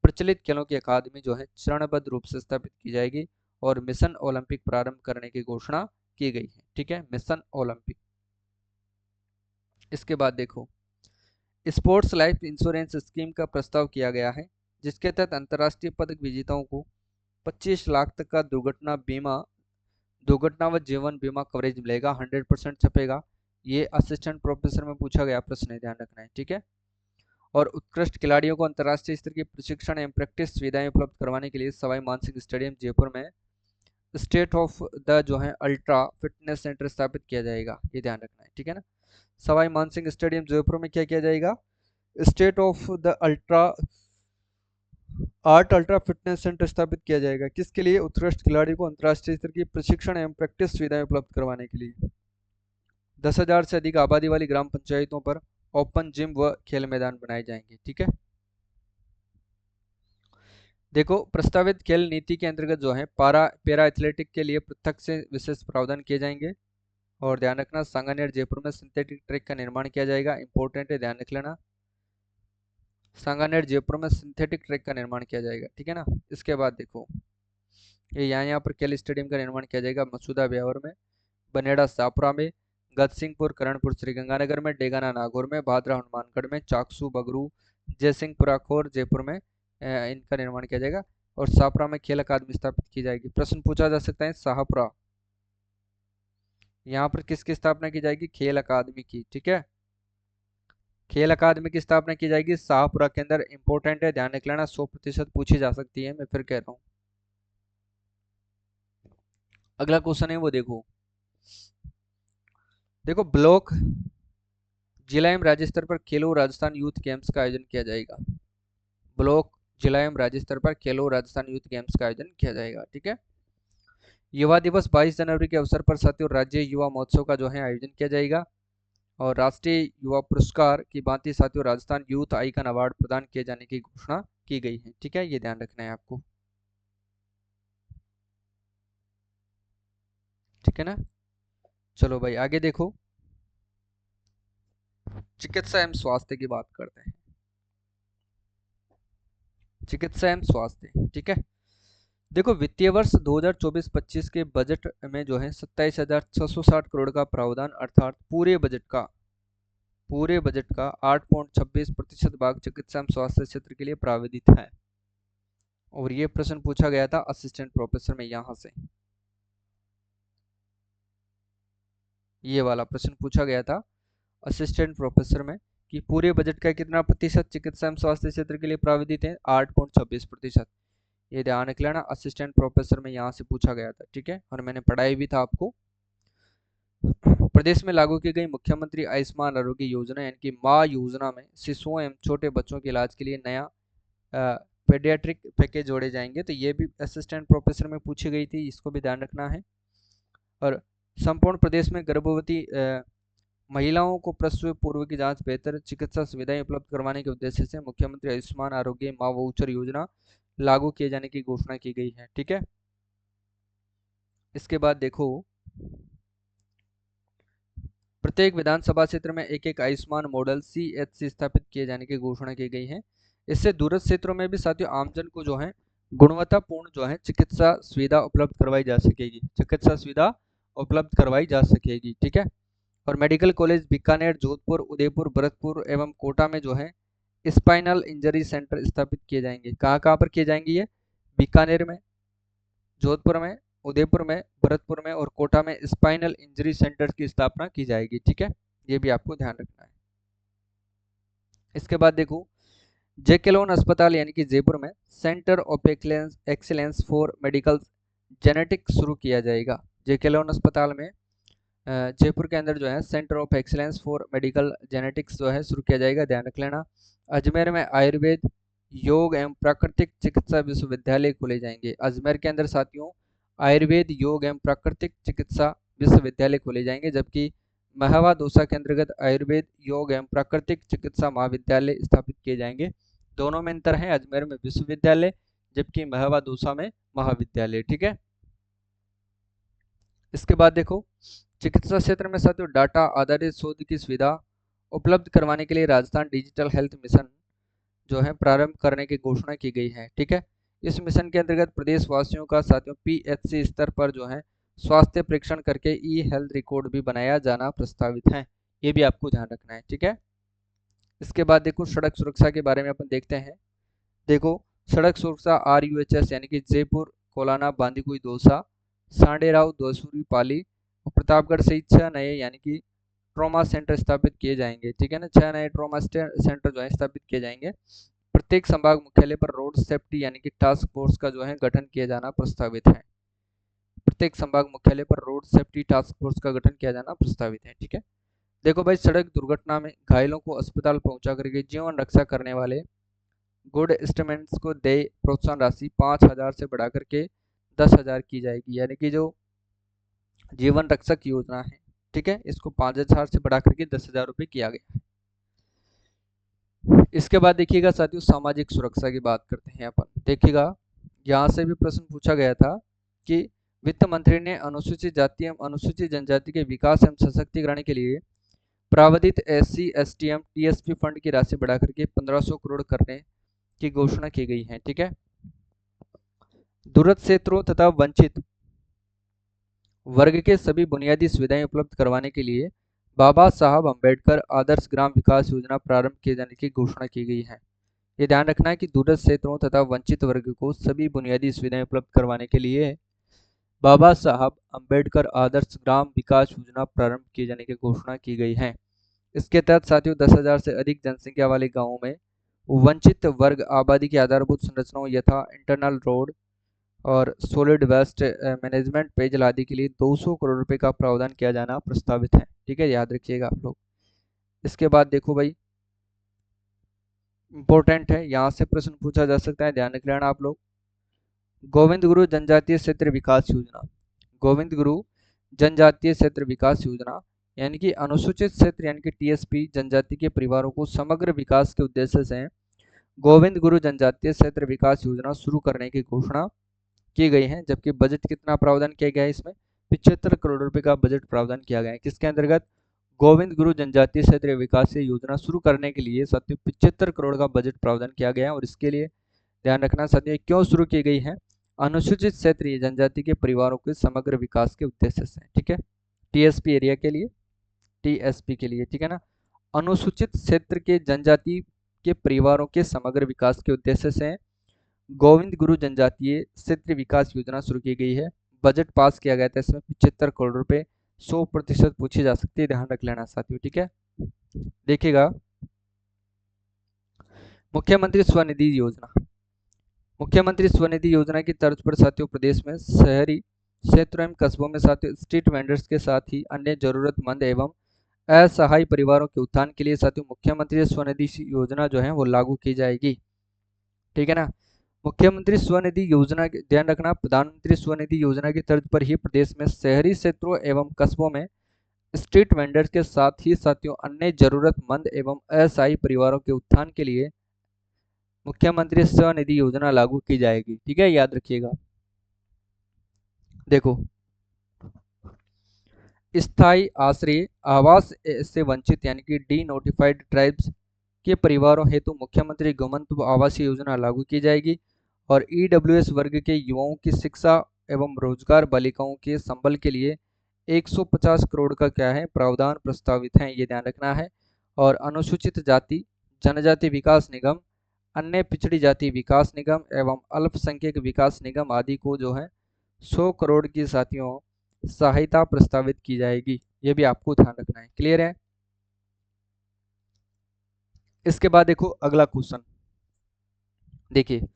प्रचलित खेलों की अकादमी जो है चरणबद्ध रूप से स्थापित की जाएगी और मिशन ओलंपिक प्रारंभ करने की घोषणा की गई है। ठीक है, मिशन ओलंपिक। इसके बाद देखो, स्पोर्ट्स लाइफ इंश्योरेंस स्कीम का प्रस्ताव किया गया है, जिसके तहत अंतर्राष्ट्रीय पदक विजेताओं को 25 लाख तक का दुर्घटना व जीवन बीमा कवरेज मिलेगा, 100% छपेगा। ये असिस्टेंट प्रोफेसर में पूछा गया प्रश्न है, ध्यान रखना है। ठीक है, और उत्कृष्ट खिलाड़ियों को अंतर्राष्ट्रीय स्तर की प्रशिक्षण एवं प्रैक्टिस सुविधाएं उपलब्ध करवाने के लिए सवाई मानसिंह स्टेडियम जयपुर में स्टेट ऑफ द जो है अल्ट्रा फिटनेस सेंटर स्थापित किया जाएगा, ये ध्यान रखना है। ठीक है ना, सवाई मानसिंह स्टेडियम जयपुर में क्या किया जाएगा, state of the ultra fitness centre स्थापित किया जाएगा। किसके लिए, उत्कृष्ट खिलाड़ी को अंतर्राष्ट्रीय स्तर की प्रशिक्षण एवं प्रैक्टिस सुविधाएं उपलब्ध करवाने के लिए। 10,000 से अधिक आबादी वाली ग्राम पंचायतों पर ओपन जिम व खेल मैदान बनाए जाएंगे। ठीक है, देखो प्रस्तावित खेल नीति के अंतर्गत जो है पैरा एथलेटिक के लिए पृथक से विशेष प्रावधान किए जाएंगे। और ध्यान रखना, सांगानेर जयपुर में सिंथेटिक ट्रैक का निर्माण किया जाएगा, इंपॉर्टेंट है, ध्यान रख लेना। सांगानेर जयपुर में सिंथेटिक ट्रैक का निर्माण किया जाएगा। ठीक है ना, इसके बाद देखो, ये यहाँ पर खेल स्टेडियम का निर्माण किया जाएगा मसूदा ब्यावर में, बनेड़ा सापुरा में, गतसिंहपुर करणपुर श्रीगंगानगर में, डेगाना नागौर में, भादरा हनुमानगढ़ में, चाकसू बगरू जयसिंहपुरा खोर जयपुर में इनका निर्माण किया जाएगा। और सापुरा में खेल अकादमी स्थापित की जाएगी। प्रश्न पूछा जा सकता है शाहपुरा, यहाँ पर किसकी स्थापना की जाएगी, खेल अकादमी की। ठीक है, खेल अकादमी की स्थापना की जाएगी शाहपुरा के अंदर, इंपॉर्टेंट है, ध्यान रख लेना, 100% पूछी जा सकती है, मैं फिर कह रहा हूँ। अगला क्वेश्चन है वो देखो, ब्लॉक जिला एवं राज्य स्तर पर खेलो राजस्थान यूथ गेम्स का आयोजन किया जाएगा। ब्लॉक जिला एवं राज्य स्तर पर खेलो राजस्थान यूथ गेम्स का आयोजन किया जाएगा। ठीक है, युवा दिवस 22 जनवरी के अवसर पर साथियों राज्य युवा महोत्सव का जो है आयोजन किया जाएगा। और राष्ट्रीय युवा पुरस्कार की भांति साथियों राजस्थान यूथ आइकन अवार्ड प्रदान किए जाने की घोषणा की गई है। ठीक है, ये ध्यान रखना है आपको। ठीक है ना, चलो भाई आगे देखो, चिकित्सा एवं स्वास्थ्य की बात करते हैं। चिकित्सा एवं स्वास्थ्य, ठीक है, देखो वित्तीय वर्ष 2024-25 के बजट में जो है 27,660 करोड़ का प्रावधान, अर्थात पूरे बजट का 8.26% भाग चिकित्सा एवं स्वास्थ्य क्षेत्र के लिए प्रावधानित है। और ये प्रश्न पूछा गया था असिस्टेंट प्रोफेसर में, यहां से ये वाला प्रश्न पूछा गया था असिस्टेंट प्रोफेसर में कि पूरे बजट का कितना प्रतिशत चिकित्सा एवं स्वास्थ्य क्षेत्र के लिए प्रावधानित है, 8.26%। ये ध्यान रख लेना, असिस्टेंट प्रोफेसर में यहाँ से पूछा गया था। ठीक है, और मैंने पढ़ाई भी था आपको। प्रदेश में लागू की गई मुख्यमंत्री आयुष्मान आरोग्य योजना यानी कि माँ योजना में शिशुओं एवं छोटे बच्चों के इलाज के लिए नया पेडियाट्रिक पैकेज जोड़े जाएंगे। तो ये भी असिस्टेंट प्रोफेसर में पूछी गई थी, इसको भी ध्यान रखना है। और संपूर्ण प्रदेश में गर्भवती महिलाओं को प्रसव पूर्व की जांच, बेहतर चिकित्सा सुविधाएं उपलब्ध करवाने के उद्देश्य से मुख्यमंत्री आयुष्मान आरोग्य माँ वाउचर योजना लागू किए जाने की घोषणा की गई है। ठीक है, इसके बाद देखो, प्रत्येक विधानसभा क्षेत्र में एक एक आयुष्मान मॉडल CHC स्थापित किए जाने की घोषणा की गई है। इससे दूरस्थ क्षेत्रों में भी साथियों आमजन को जो है गुणवत्तापूर्ण जो है चिकित्सा सुविधा उपलब्ध करवाई जा सकेगी। ठीक है, और मेडिकल कॉलेज बीकानेर, जोधपुर, उदयपुर, भरतपुर एवं कोटा में जो है स्पाइनल इंजरी सेंटर स्थापित किए जाएंगे। कहाँ कहाँ पर किए जाएंगे ये, बीकानेर में, जोधपुर में, उदयपुर में, भरतपुर में और कोटा में स्पाइनल इंजरी सेंटर की स्थापना की जाएगी। ठीक है, ये भी आपको ध्यान रखना है। इसके बाद देखो, जेके लोन अस्पताल यानी कि जयपुर में centre of excellence for medical genetics शुरू किया जाएगा। जेके लोन अस्पताल में जयपुर के अंदर जो है centre of excellence for medical genetics जो है शुरू किया जाएगा, ध्यान रख लेना। अजमेर में आयुर्वेद, योग एवं प्राकृतिक चिकित्सा विश्वविद्यालय खोले जाएंगे। अजमेर के अंदर साथियों आयुर्वेद, योग एवं प्राकृतिक चिकित्सा विश्वविद्यालय खोले जाएंगे, जबकि महवा दौसा के अंतर्गत आयुर्वेद, योग एवं प्राकृतिक चिकित्सा महाविद्यालय स्थापित किए जाएंगे। दोनों में अंतर है, अजमेर में विश्वविद्यालय जबकि महवा दौसा में महाविद्यालय। ठीक है, इसके बाद देखो, चिकित्सा क्षेत्र में साथियों डाटा आधारित शोध की सुविधा उपलब्ध करवाने के लिए राजस्थान डिजिटल हेल्थ मिशन जो है प्रारंभ करने की घोषणा की गई है। ठीक है, इस मिशन के अंतर्गत प्रदेश वासियों का साथियों पीएचसी स्तर पर जो है स्वास्थ्य परीक्षण करके ई हेल्थ रिकॉर्ड भी बनाया जाना प्रस्तावित है। ये भी आपको ध्यान रखना है। ठीक है, इसके बाद देखो सड़क सुरक्षा के बारे में अपन देखते हैं। देखो, सड़क सुरक्षा RUHS यानी कि जयपुर, कोलाना, बांदीकुई, दौसा, सांडेराव, दोसूरी, पाली और प्रतापगढ़ सहित 6 नए यानी कि ट्रॉमा सेंटर स्थापित किए जाएंगे। ठीक है ना, 6 नए ट्रॉमा सेंटर जो है स्थापित किए जाएंगे। प्रत्येक संभाग मुख्यालय पर रोड सेफ्टी यानी कि टास्क फोर्स का जो है गठन किया जाना प्रस्तावित है। प्रत्येक संभाग मुख्यालय पर रोड सेफ्टी टास्क फोर्स का गठन किया जाना प्रस्तावित है। ठीक है, देखो भाई, सड़क दुर्घटना में घायलों को अस्पताल पहुंचा करके जीवन रक्षा करने वाले गुड इंस्ट्रूमेंट्स को दे प्रोत्साहन राशि 5,000 से बढ़ाकर के 10,000 की जाएगी। यानी कि जो जीवन रक्षक योजना है, ठीक है, इसको 5,000 से बढ़ाकर के 10,000 रुपये किया गया है। इसके बाद देखिएगा साथियों, सामाजिक सुरक्षा की बात करते हैं अपन। देखिएगा, यहाँ से भी प्रश्न पूछा गया था कि वित्त मंत्री ने अनुसूचित जाति एवं अनुसूचित जनजाति के विकास एवं सशक्तिकरण के लिए प्रावधित SC ST एवं TSP फंड की राशि बढ़ाकर के 1,500 करोड़ करने की घोषणा की गई है। ठीक है, दूरस्थ क्षेत्रों तथा वंचित वर्ग के सभी बुनियादी सुविधाएं उपलब्ध करवाने के लिए बाबा साहब अम्बेडकर आदर्श ग्राम विकास योजना प्रारंभ किए जाने की घोषणा की गई है। ये ध्यान रखना है कि दूरस्थ क्षेत्रों तथा वंचित वर्ग को सभी बुनियादी सुविधाएं उपलब्ध करवाने के लिए बाबा साहब अम्बेडकर आदर्श ग्राम विकास योजना प्रारंभ किए जाने की घोषणा की गई है। इसके तहत साथियों 10,000 से अधिक जनसंख्या वाले गांवों में वंचित वर्ग आबादी की आधारभूत संरचनाओं यथा इंटरनल रोड और सॉलिड वेस्ट मैनेजमेंट, पेयजल आदि के लिए 200 करोड़ रुपए का प्रावधान किया जाना प्रस्तावित है। ठीक है, याद रखिएगा आप लोग। इसके बाद देखो भाई, इंपॉर्टेंट है, यहाँ से प्रश्न पूछा जा सकता है, ध्यान रख लेना आप लोग। गोविंद गुरु जनजातीय क्षेत्र विकास योजना, गोविंद गुरु जनजातीय क्षेत्र विकास योजना यानी कि अनुसूचित क्षेत्र यानी कि TSP जनजाति के परिवारों को समग्र विकास के उद्देश्य से गोविंद गुरु जनजातीय क्षेत्र विकास योजना शुरू करने की घोषणा की गई है। जबकि बजट कितना प्रावधान किया गया है, इसमें 75 करोड़ रुपए का बजट प्रावधान किया गया है। किसके अंतर्गत? गोविंद गुरु जनजातीय क्षेत्र विकास योजना शुरू करने के लिए साथियों 75 करोड़ का बजट प्रावधान किया गया है। और इसके लिए ध्यान रखना साथियों, क्यों शुरू की गई है? अनुसूचित क्षेत्रीय जनजाति के परिवारों के समग्र विकास के उद्देश्य से। ठीक है, TSP एरिया के लिए, TSP के लिए, ठीक है ना, अनुसूचित क्षेत्र के जनजाति के परिवारों के समग्र विकास के उद्देश्य से गोविंद गुरु जनजातीय क्षेत्र विकास योजना शुरू की गई है। बजट पास किया गया था, इसमें 75 करोड़ रुपए, 100% पूछी जा सकती है, ध्यान रख लेना साथियों। ठीक है, देखिएगा, मुख्यमंत्री स्वनिधि योजना, मुख्यमंत्री स्वनिधि योजना की तर्ज पर साथियों प्रदेश में शहरी क्षेत्रों एवं कस्बों में साथियों स्ट्रीट वेंडर्स के साथ ही अन्य जरूरतमंद एवं असहाय परिवारों के उत्थान के लिए साथियों मुख्यमंत्री स्वनिधि योजना जो है वो लागू की जाएगी। ठीक है ना, मुख्यमंत्री स्वनिधि योजना के ध्यान रखना, प्रधानमंत्री स्वनिधि योजना की तर्ज पर ही प्रदेश में शहरी क्षेत्रों एवं कस्बों में स्ट्रीट वेंडर्स के साथ ही साथियों अन्य जरूरतमंद एवं असहाय परिवारों के उत्थान के लिए मुख्यमंत्री स्वनिधि योजना लागू की जाएगी। ठीक है, याद रखिएगा। देखो, स्थायी आश्रय आवास से वंचित यानी कि डी नोटिफाइड ट्राइब्स के परिवारों हेतु मुख्यमंत्री गोमंतव आवास योजना लागू की जाएगी। और EWS वर्ग के युवाओं की शिक्षा एवं रोजगार, बालिकाओं के संबल के लिए 150 करोड़ का क्या है प्रावधान प्रस्तावित है, ये ध्यान रखना है। और अनुसूचित जाति जनजाति विकास निगम, अन्य पिछड़ी जाति विकास निगम एवं अल्पसंख्यक विकास निगम आदि को जो है 100 करोड़ की साथियों सहायता प्रस्तावित की जाएगी। ये भी आपको ध्यान रखना है। क्लियर है? इसके बाद देखो अगला क्वेश्चन, देखिए,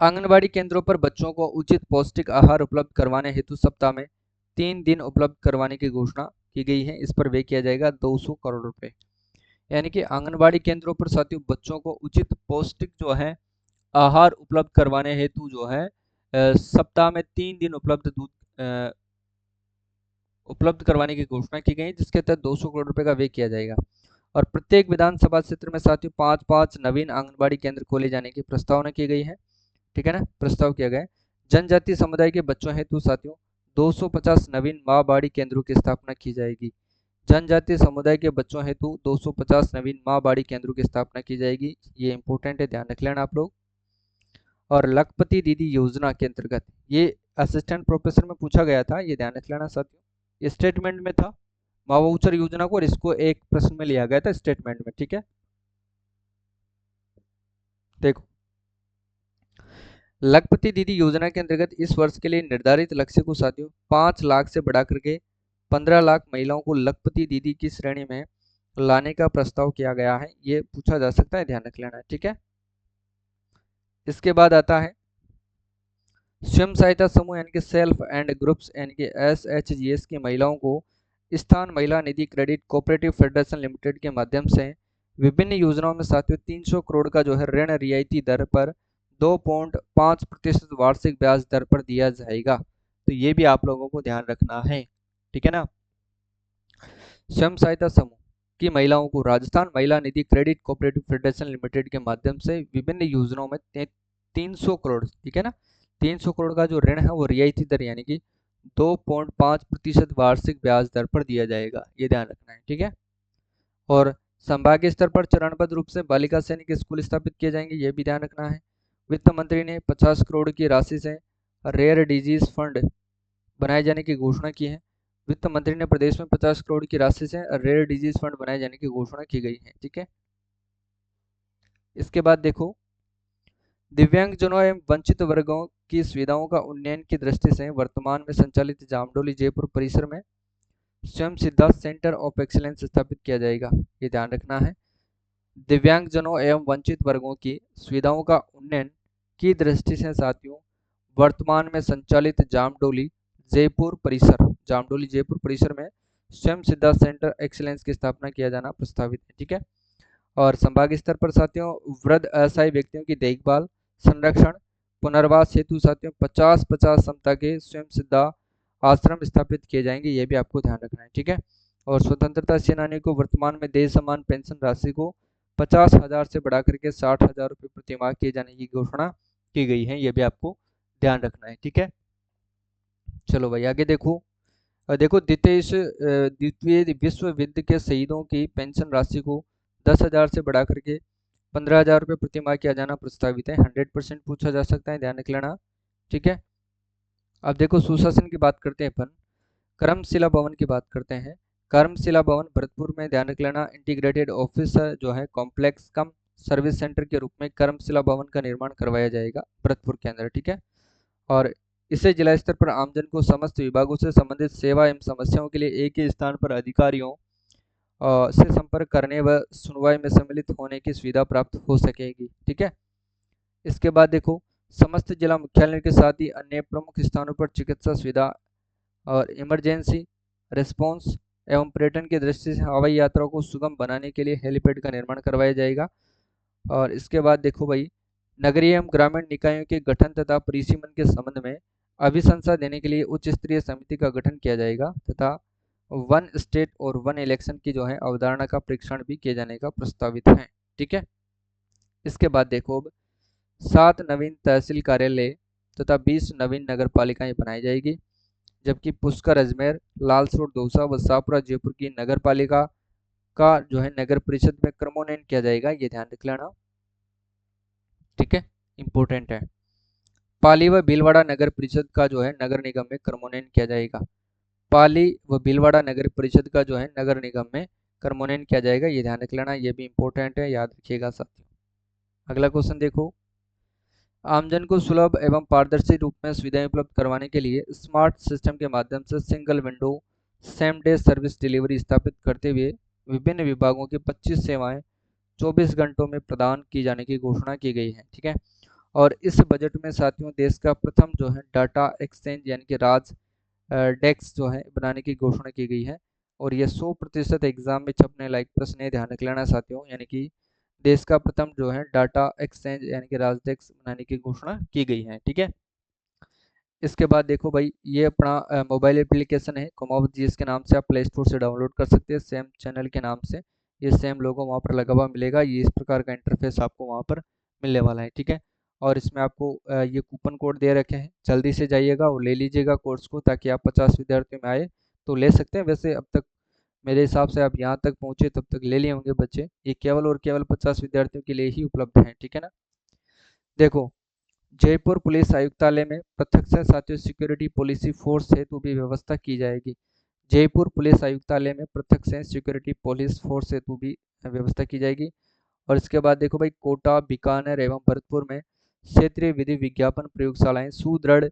आंगनबाड़ी केंद्रों पर बच्चों को उचित पौष्टिक आहार उपलब्ध करवाने हेतु सप्ताह में 3 दिन उपलब्ध करवाने की घोषणा की गई है। इस पर व्यय किया जाएगा 200 करोड़ रुपए। यानी कि आंगनबाड़ी केंद्रों पर साथियों बच्चों को उचित पौष्टिक जो है आहार उपलब्ध करवाने हेतु जो है सप्ताह में 3 दिन उपलब्ध करवाने की घोषणा की गई, जिसके तहत 200 करोड़ रुपए का व्यय किया जाएगा। और प्रत्येक विधानसभा क्षेत्र में साथियों 5-5 नवीन आंगनबाड़ी केंद्र खोले जाने की प्रस्तावना की गई है। ठीक है ना, प्रस्ताव किया गया है। जनजातीय समुदाय के बच्चों हेतु साथियों 250 नवीन माँ बाड़ी केंद्रों की स्थापना की जाएगी, जनजातीय समुदाय के बच्चों हेतु 250 नवीन माँ बाड़ी केंद्रों की स्थापना की जाएगी। ये इंपॉर्टेंट है, ध्यान रख लेना आप लोग। और लखपति दीदी योजना के अंतर्गत, ये असिस्टेंट प्रोफेसर में पूछा गया था, ये ध्यान रख लेना साथियों। ये स्टेटमेंट में था माँ वाउचर योजना को, और इसको एक प्रश्न में लिया गया था स्टेटमेंट में, ठीक है। देखो, लखपति दीदी योजना के अंतर्गत इस वर्ष के लिए निर्धारित लक्ष्य को साथियों 5 लाख से बढ़ा करके 15 लाख महिलाओं को लखपति दीदी की श्रेणी में लाने का प्रस्ताव किया गया है। ये पूछा जा सकता है, ध्यान रख लेना है, ठीक है। इसके बाद आता है स्वयं सहायता समूह यानी कि सेल्फ एंड ग्रुप्स यानी कि SHGS की महिलाओं को स्थान महिला निधि क्रेडिट कोऑपरेटिव फेडरेशन लिमिटेड के माध्यम से विभिन्न योजनाओं में साथियों 300 करोड़ का जो है ऋण रियायती दर पर 2.5% वार्षिक ब्याज दर पर दिया जाएगा। तो ये भी आप लोगों को ध्यान रखना है, ठीक है ना। स्वयं सहायता समूह की महिलाओं को राजस्थान महिला निधि क्रेडिट कोऑपरेटिव फेडरेशन लिमिटेड के माध्यम से विभिन्न योजनाओं में 300 करोड़, ठीक है ना, 300 करोड़ का जो ऋण है वो रियायती दर यानी कि 2.5% वार्षिक ब्याज दर पर दिया जाएगा, ये ध्यान रखना है, ठीक है। और संभागीय स्तर पर चरणबद्ध रूप से बालिका सैनिक स्कूल स्थापित किए जाएंगे, ये भी ध्यान रखना है। वित्त मंत्री ने 50 करोड़ की राशि से रेयर डिजीज फंड बनाए जाने की घोषणा की है। वित्त मंत्री ने प्रदेश में 50 करोड़ की राशि से रेयर डिजीज फंड बनाए जाने की घोषणा की गई है, ठीक है। इसके बाद देखो, दिव्यांगजनों एवं वंचित वर्गों की सुविधाओं का उन्नयन की दृष्टि से वर्तमान में संचालित जामडोली जयपुर परिसर में स्वयं सिद्धा सेंटर ऑफ एक्सीलेंस स्थापित किया जाएगा, ये ध्यान रखना है। दिव्यांगजनों एवं वंचित वर्गों की सुविधाओं का उन्नयन की दृष्टि से साथियों वर्तमान में संचालित जामडोली जयपुर परिसर में स्वयं सिद्धा सेंटर एक्सीलेंस की स्थापना किया जाना प्रस्तावित है, ठीक है। और संभाग स्तर पर साथियों वृद्ध असहाय व्यक्तियों की देखभाल, संरक्षण, पुनर्वास हेतु साथियों 50-50 क्षमता के स्वयं सिद्धा आश्रम स्थापित किए जाएंगे, ये भी आपको ध्यान रखना है, ठीक है। और स्वतंत्रता सेनानी को वर्तमान में देश समान पेंशन राशि को 50,000 से बढ़ा करके 60,000 रुपये प्रति माह किए जाने की घोषणा की गई है, ये भी आपको ध्यान रखना है, ठीक है। चलो भाई आगे देखो। देखो द्वितीय विश्व युद्ध के शहीदों की पेंशन राशि को 10,000 से बढ़ा करके 15,000 रुपये प्रति माह किया जाना प्रस्तावित है। 100% पूछा जा सकता है, ध्यान रख लेना, ठीक है। अब देखो सुशासन की बात करते हैं अपन, कर्मशिला भवन की बात करते हैं। कर्मशिला भवन भरतपुर में, ध्यान रख लेना, इंटीग्रेटेड ऑफिस जो है कॉम्प्लेक्स कम सर्विस सेंटर के रूप में कर्मशिला भवन का निर्माण करवाया जाएगा भरतपुर के अंदर, ठीक है। और इसे जिला स्तर पर आमजन को समस्त विभागों से संबंधित सेवा एवं समस्याओं के लिए एक ही स्थान पर अधिकारियों से संपर्क करने व सुनवाई में सम्मिलित होने की सुविधा प्राप्त हो सकेगी, ठीक है। इसके बाद देखो, समस्त जिला मुख्यालय के साथ ही अन्य प्रमुख स्थानों पर चिकित्सा सुविधा और इमरजेंसी रिस्पॉन्स एवं पर्यटन की दृष्टि से हवाई यात्रा को सुगम बनाने के लिए हेलीपैड का निर्माण करवाया जाएगा। और इसके बाद देखो भाई, नगरीय एवं ग्रामीण निकायों के गठन तथा परिसीमन के संबंध में अभिशंसा देने के लिए उच्च स्तरीय समिति का गठन किया जाएगा तथा वन स्टेट और वन इलेक्शन की जो है अवधारणा का परीक्षण भी किए जाने का प्रस्तावित है, ठीक है। इसके बाद देखो, अब 7 नवीन तहसील कार्यालय तथा 20 नवीन नगर पालिकाएं बनाई जाएगी, जबकि पुष्कर अजमेर, लालसोट दौसा व शाहपुरा जयपुर की नगर पालिका का जो है नगर परिषद में क्रमोन्नयन किया जाएगा, ये ध्यान रख लेना, ठीक है, इंपॉर्टेंट है। पाली व भीलवाड़ा नगर परिषद का जो है नगर निगम में क्रमोन्नयन किया जाएगा। पाली व भीलवाड़ा नगर परिषद का जो है नगर निगम में क्रमोन्नयन किया जाएगा, ये ध्यान रख लेना, ये भी इंपॉर्टेंट है, याद रखिएगा साथियों। अगला क्वेश्चन देखो, आमजन को सुलभ एवं पारदर्शी रूप में सुविधाएं उपलब्ध करवाने के लिए स्मार्ट सिस्टम के माध्यम से single window same day service delivery स्थापित करते हुए विभिन्न विभागों की 25 सेवाएं 24 घंटों में प्रदान की जाने की घोषणा की गई है, ठीक है। और इस बजट में साथियों देश का प्रथम जो है डाटा एक्सचेंज यानी कि राज डेस्क जो है बनाने की घोषणा की गई है। और ये 100% एग्जाम में छपने लायक प्रश्न है, ध्यान रख लेना साथियों, यानी कि देश का प्रथम जो है डाटा एक्सचेंज यानी कि राज डेस्क बनाने की घोषणा की गई है, ठीक है। इसके बाद देखो भाई, ये अपना मोबाइल एप्लीकेशन है कुमावत जीएस के नाम से, आप प्ले स्टोर से डाउनलोड कर सकते हैं, सेम चैनल के नाम से, ये सेम लोगो वहाँ पर लगा हुआ मिलेगा, ये इस प्रकार का इंटरफेस आपको वहाँ पर मिलने वाला है, ठीक है। और इसमें आपको ये कूपन कोड दे रखे हैं, जल्दी से जाइएगा और ले लीजिएगा कोर्स को, ताकि आप 50 विद्यार्थियों में आए तो ले सकते हैं। वैसे अब तक मेरे हिसाब से आप यहाँ तक पहुँचे तब तक ले लिए होंगे बच्चे। ये केवल और केवल 50 विद्यार्थियों के लिए ही उपलब्ध है, ठीक है ना। देखो, जयपुर पुलिस आयुक्तालय में पृथक से साथियों सिक्योरिटी पॉलिसी फोर्स हेतु भी व्यवस्था की जाएगी। जयपुर पुलिस आयुक्तालय में पृथक से सिक्योरिटी पुलिस फोर्स हेतु भी व्यवस्था की जाएगी। और इसके बाद देखो भाई, कोटा, बीकानेर एवं भरतपुर में क्षेत्रीय विधि विज्ञापन प्रयोगशालाएं सुदृढ़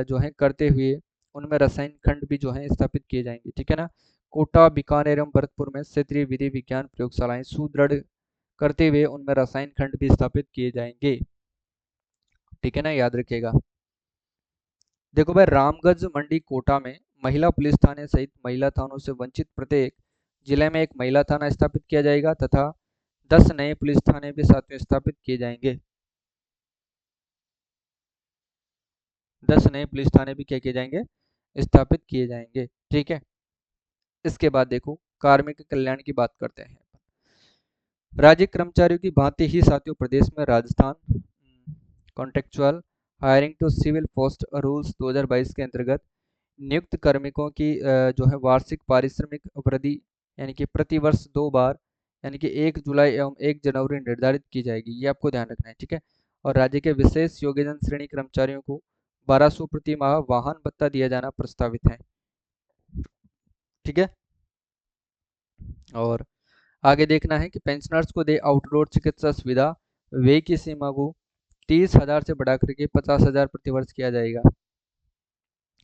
जो है करते हुए उनमें रसायन खंड भी जो है स्थापित किए जाएंगे, ठीक है ना। कोटा, बीकानेर एवं भरतपुर में क्षेत्रीय विधि विज्ञान प्रयोगशालाएं सुदृढ़ करते हुए उनमें रसायन खंड भी स्थापित किए जाएंगे, ठीक है ना, याद रखिएगा। देखो भाई, रामगंज मंडी कोटा में महिला पुलिस थाने सहित महिला थानों से वंचित प्रत्येक जिले में एक महिला थाना स्थापित किया जाएगा तथा 10 नए पुलिस थाने भी साथ में स्थापित किए जाएंगे। 10 नए पुलिस थाने भी क्या किए जाएंगे, स्थापित किए जाएंगे, ठीक है। इसके बाद देखो, कार्मिक कल्याण की बात करते हैं। राज्य कर्मचारियों की भांति ही साथियों प्रदेश में Rajasthan contractual hiring to civil post rules 2022 के अंतर्गत नियुक्त कार्मिकों की जो है वार्षिक पारिश्रमिक वृद्धि यानी कि प्रति वर्ष 2 बार यानी कि 1 जुलाई एवं 1 जनवरी निर्धारित की जाएगी, ये आपको ध्यान रखना है, ठीक है। और राज्य के विशेष योग्यजन श्रेणी कर्मचारियों को 1200 प्रति माह वाहन भत्ता दिया जाना प्रस्तावित है, ठीक है। और आगे देखना है कि पेंशनर्स को दे आउटडोर चिकित्सा सुविधा व्यय की सीमा को 30,000 से बढ़ा करके 50,000 प्रतिवर्ष किया जाएगा।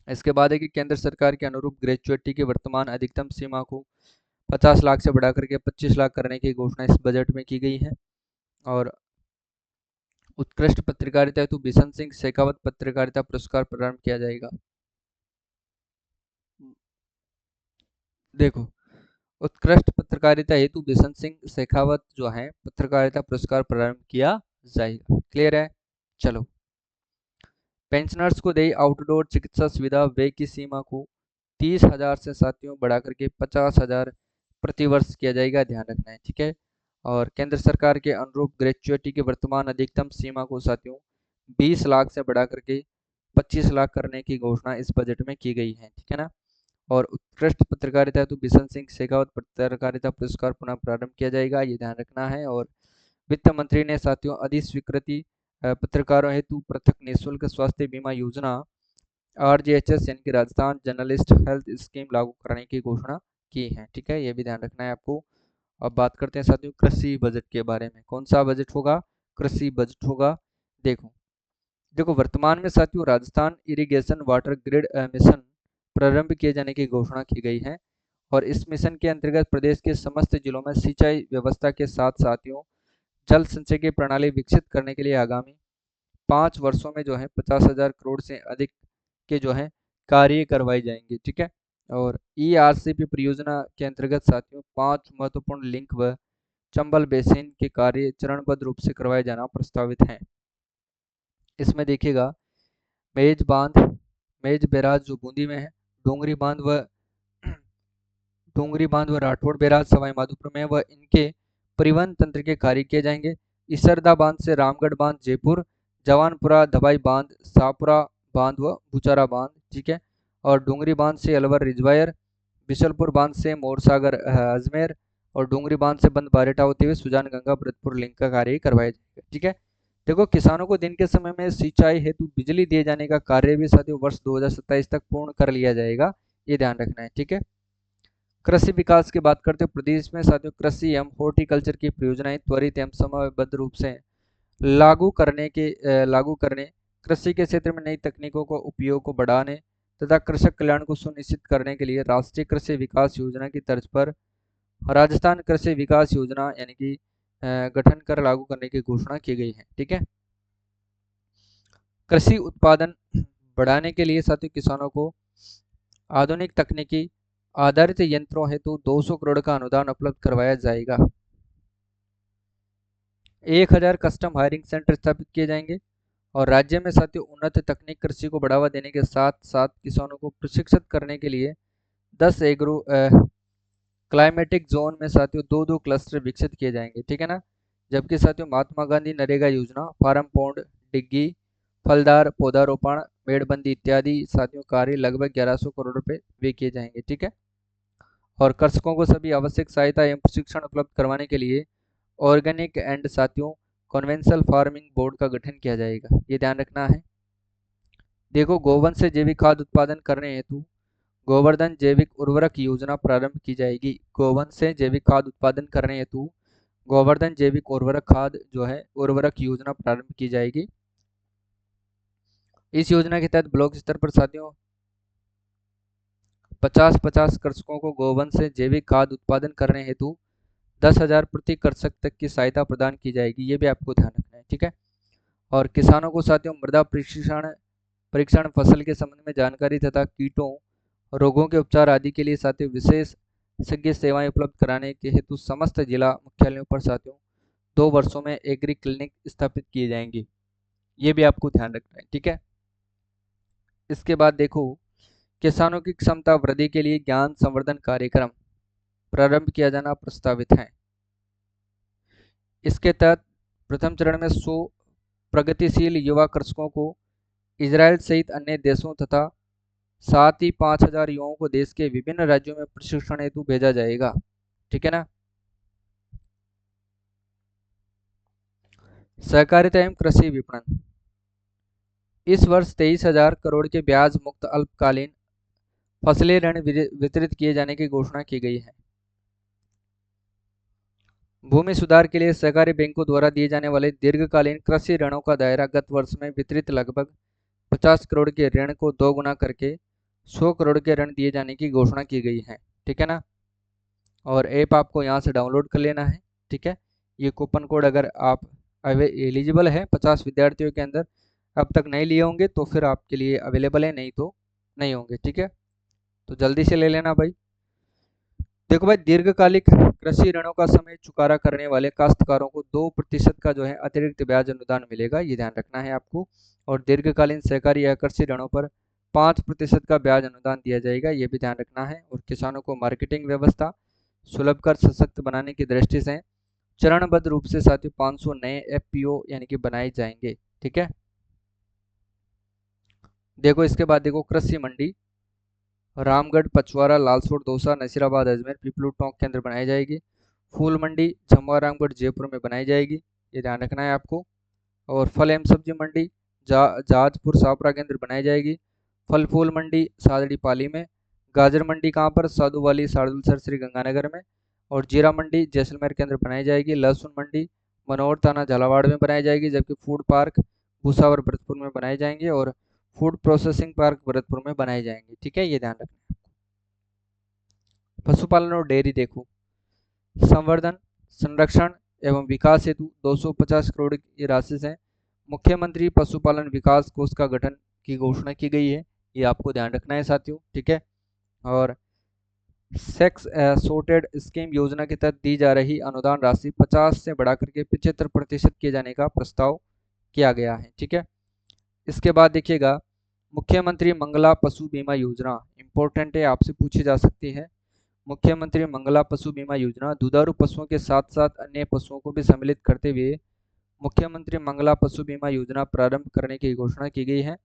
इसके बाद है कि केंद्र सरकार के अनुरूप ग्रेजुएटी की वर्तमान अधिकतम सीमा को 50 लाख से बढ़ा करके 25 लाख करने की घोषणा इस बजट में की गई है। और उत्कृष्ट पत्रकारिता हेतु बिशन सिंह शेखावत पत्रकारिता पुरस्कार प्रदान किया जाएगा। देखो, उत्कृष्ट पत्रकारिता हेतु बिशन सिंह शेखावत जो है पत्रकारिता पुरस्कार प्रदान किया जाएगा, क्लियर है। चलो, पेंशनर्स को दी आउटडोर चिकित्सा सुविधा व्यय की सीमा को 30,000 से साथियों बढ़ा करके 50,000 प्रतिवर्ष किया जाएगा, ध्यान रखना है, ठीक है। और केंद्र सरकार के अनुरूप ग्रेच्युटी की वर्तमान अधिकतम सीमा को साथियों 20 लाख से बढ़ा करके 25 लाख करने की घोषणा इस बजट में की गई है, ठीक है ना। और उत्कृष्ट पत्रकारिता हेतु बिशन सिंह शेखावत पत्रकारिता पुरस्कार पुनः प्रारंभ किया जाएगा, ये ध्यान रखना है। और वित्त मंत्री ने साथियों अधिस्वीकृति पत्रकारों हेतु पृथक निःशुल्क स्वास्थ्य बीमा योजना RJHS यानी कि राजस्थान जर्नलिस्ट हेल्थ स्कीम लागू करने की घोषणा की है, ठीक है, ये भी ध्यान रखना है आपको। अब बात करते हैं साथियों कृषि बजट के बारे में। कौन सा बजट होगा, कृषि बजट होगा। देखो देखो वर्तमान में साथियों Rajasthan irrigation water grid mission प्रारंभ किए जाने की घोषणा की गई है। और इस मिशन के अंतर्गत प्रदेश के समस्त जिलों में सिंचाई व्यवस्था के साथ साथियों जल संचय की प्रणाली विकसित करने के लिए आगामी 5 वर्षों में जो है 50,000 करोड़ से अधिक के जो है कार्य करवाए जाएंगे, ठीक है। और ERCP परियोजना के अंतर्गत साथियों 5 महत्वपूर्ण लिंक व चंबल बेसिन के कार्य चरणबद्ध रूप से करवाए जाना प्रस्तावित हैं। इसमें देखिएगा, मेज बांध, मेज बैराज जो बूंदी में है, डोंगरी बांध व डोंगरी बांध व राठौड़ बैराज सवाई माधोपुर में व इनके परिवहन तंत्र के कार्य किए जाएंगे। इसरदा बांध से रामगढ़ बांध जयपुर, जवानपुरा दवाई बांध, शाहपुरा बांध व बुचारा बांध, ठीक है। और डोंगरी बांध से अलवर रिजवायर, बिशलपुर बांध से मोरसागर अजमेर और डोंगरी बांध से बंद बारेटा होते हुए सुजान गंगा भरतपुर लिंक का कार्य करवाया जाएगा, ठीक है। देखो, किसानों को दिन के समय में सिंचाई हेतु बिजली दिए जाने का कार्य भी साथियों वर्ष 2027 तक पूर्ण कर लिया जाएगा, ये ध्यान रखना है, ठीक है। कृषि विकास की बात करते हैं प्रदेश में साथियों कृषि एवं हॉर्टिकल्चर की परियोजनाएं त्वरित एवं समयबद्ध रूप से लागू करने, कृषि के क्षेत्र में नई तकनीकों को उपयोग को बढ़ाने तथा कृषक कल्याण को सुनिश्चित करने के लिए राष्ट्रीय कृषि विकास योजना की तर्ज पर राजस्थान कृषि विकास योजना यानी कि गठन कर लागू करने की घोषणा की गई है, ठीक है। कृषि उत्पादन बढ़ाने के लिए साथियों किसानों को आधुनिक तकनीकी आधारित यंत्रों हेतु 200 करोड़ का अनुदान उपलब्ध करवाया जाएगा। 1000 कस्टम हायरिंग सेंटर स्थापित किए जाएंगे। और राज्य में साथियों उन्नत तकनीक कृषि को बढ़ावा देने के साथ साथ किसानों को प्रशिक्षित करने के लिए 10 एग्रो क्लाइमेटिक जोन में साथियों 2-2 क्लस्टर विकसित किए जाएंगे, ठीक है ना। जबकि साथियों महात्मा गांधी नरेगा योजना, फार्म पौंड, डिग्गी, फलदार पौधारोपण, मेड़बंदी इत्यादि साथियों कार्य लगभग 1100 करोड़ रुपए वे किए जाएंगे, ठीक है। और कृषकों को सभी आवश्यक सहायता एवं प्रशिक्षण उपलब्ध करवाने के लिए ऑर्गेनिक एंड साथियों कन्वेंशनल फार्मिंग बोर्ड का गठन किया जाएगा, ये ध्यान रखना है। देखो, गोवंश से जैविक खाद उत्पादन करने हेतु गोवर्धन जैविक उर्वरक योजना प्रारंभ की जाएगी। गोवंश से जैविक खाद उत्पादन करने हेतु गोवर्धन जैविक उर्वरक खाद जो है उर्वरक योजना प्रारंभ की जाएगी। इस योजना के तहत ब्लॉक स्तर पर साथियों 50-50 कृषकों को गोवंश से जैविक खाद उत्पादन करने हेतु 10,000 प्रति कृषक तक की सहायता प्रदान की जाएगी, ये भी आपको ध्यान रखना है, ठीक है। और किसानों को साथियों मृदा परीक्षण परीक्षण फसल के संबंध में जानकारी तथा कीटों रोगों के उपचार आदि के लिए साथियों विशेष विशेषज्ञ सेवाएं उपलब्ध कराने के हेतु समस्त जिला मुख्यालयों पर साथियों 2 वर्षों में एग्री क्लिनिक स्थापित किए जाएंगे, ये भी आपको ध्यान रखना है, ठीक है। इसके बाद देखो, किसानों की क्षमता वृद्धि के लिए ज्ञान संवर्धन कार्यक्रम प्रारंभ किया जाना प्रस्तावित है। इसके तहत प्रथम चरण में 100 प्रगतिशील युवा कृषकों को इजराइल सहित अन्य देशों तथा साथ ही 5,000 युवाओं को देश के विभिन्न राज्यों में प्रशिक्षण हेतु भेजा जाएगा, ठीक है ना। सहकारिता एवं कृषि विपणन, इस वर्ष 23,000 करोड़ के ब्याज मुक्त अल्पकालीन फसली ऋण वितरित किए जाने की घोषणा की गई है। भूमि सुधार के लिए सहकारी बैंकों द्वारा दिए जाने वाले दीर्घकालीन कृषि ऋणों का दायरा गत वर्ष में वितरित लगभग 50 करोड़ के ऋण को 2 गुना करके 100 करोड़ के ऋण दिए जाने की घोषणा की गई है, ठीक है ना। और ऐप आपको यहाँ से डाउनलोड कर लेना है, ठीक है। ये कूपन कोड अगर आप एलिजिबल है 50 विद्यार्थियों के अंदर अब तक नहीं लिए होंगे तो फिर आपके लिए अवेलेबल है, नहीं तो नहीं होंगे, ठीक है। तो जल्दी से ले लेना भाई। देखो भाई, दीर्घकालिक कृषि ऋणों का समय चुकारा करने वाले काश्तकारों को 2% का जो है अतिरिक्त ब्याज अनुदान मिलेगा, ये ध्यान रखना है आपको। और दीर्घकालीन सहकारी या कृषि ऋणों पर 5% का ब्याज अनुदान दिया जाएगा, ये भी ध्यान रखना है। और किसानों को मार्केटिंग व्यवस्था सुलभ कर सशक्त बनाने की दृष्टि से चरणबद्ध रूप से साथियों 500 नए एफपीओ यानी कि बनाए जाएंगे, ठीक है। देखो, इसके बाद देखो, कृषि मंडी रामगढ़, पचवारा, लालसोट, दौसा, नसीराबाद, अजमेर, पीपलू टोंक के अंदर बनाई जाएगी। फूल मंडी झम्वा रामगढ़, जयपुर में बनाई जाएगी, ये ध्यान रखना है आपको। और फल एवं सब्जी मंडी जहाजपुर सापरा के अंदर बनाई जाएगी। फल फूल मंडी सादड़ी पाली में। गाजर मंडी कहाँ पर? साधुवाली सारदुलसर श्री गंगानगर में। और जीरा मंडी जैसलमेर के अंदर बनाई जाएगी। लहसुन मंडी मनोहर थाना झालावाड़ में बनाई जाएगी, जबकि फूड पार्क भूसावर भरतपुर में बनाए जाएंगे और फूड प्रोसेसिंग पार्क भरतपुर में बनाए जाएंगे, ठीक है, ये ध्यान रखना है। पशुपालन और डेयरी देखो, संवर्धन संरक्षण एवं विकास हेतु 250 करोड़ की राशि से मुख्यमंत्री पशुपालन विकास कोष का गठन की घोषणा की गई है, ये आपको ध्यान रखना है साथियों, ठीक है। और सेक्स सॉर्टेड स्कीम योजना के तहत दी जा रही अनुदान राशि 50 से बढ़ाकर के 75% किए जाने का प्रस्ताव किया गया है, ठीक है। इसके बाद देखिएगा, मुख्यमंत्री मंगला पशु बीमा योजना इंपॉर्टेंट है, आपसे पूछी जा सकती है। मुख्यमंत्री मंगला पशु बीमा योजना दुधारू पशुओं के साथ साथ अन्य पशुओं को भी सम्मिलित करते हुए मुख्यमंत्री मंगला पशु बीमा योजना प्रारंभ करने की घोषणा की गई है।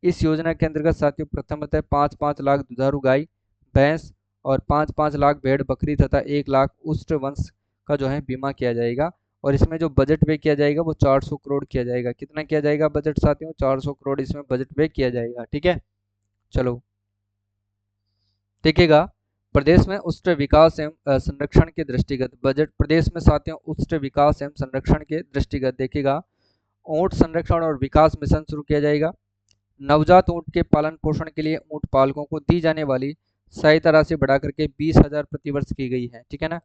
इस योजना के अंतर्गत साथियों प्रथमतः 5-5 लाख दुधारू गाय भैंस और 5-5 लाख भेड़ बकरी तथा 1 लाख उष्ट वंश का जो है बीमा किया जाएगा। और इसमें जो बजट व्यय किया जाएगा वो 400 करोड़ किया जाएगा। कितना किया जाएगा बजट साथियों? 400 करोड़ इसमें बजट व्यय किया जाएगा, ठीक है। चलो देखिएगा, प्रदेश में उष्ट विकास एवं संरक्षण के दृष्टिगत बजट प्रदेश में साथियों उष्ट विकास एवं संरक्षण के दृष्टिगत देखिएगा, ऊंट संरक्षण और विकास मिशन शुरू किया जाएगा। नवजात ऊंट के पालन पोषण के लिए ऊंट पालकों को दी जाने वाली सहायता राशि बढ़ा करके 20,000 प्रतिवर्ष की गई है, ठीक है ना।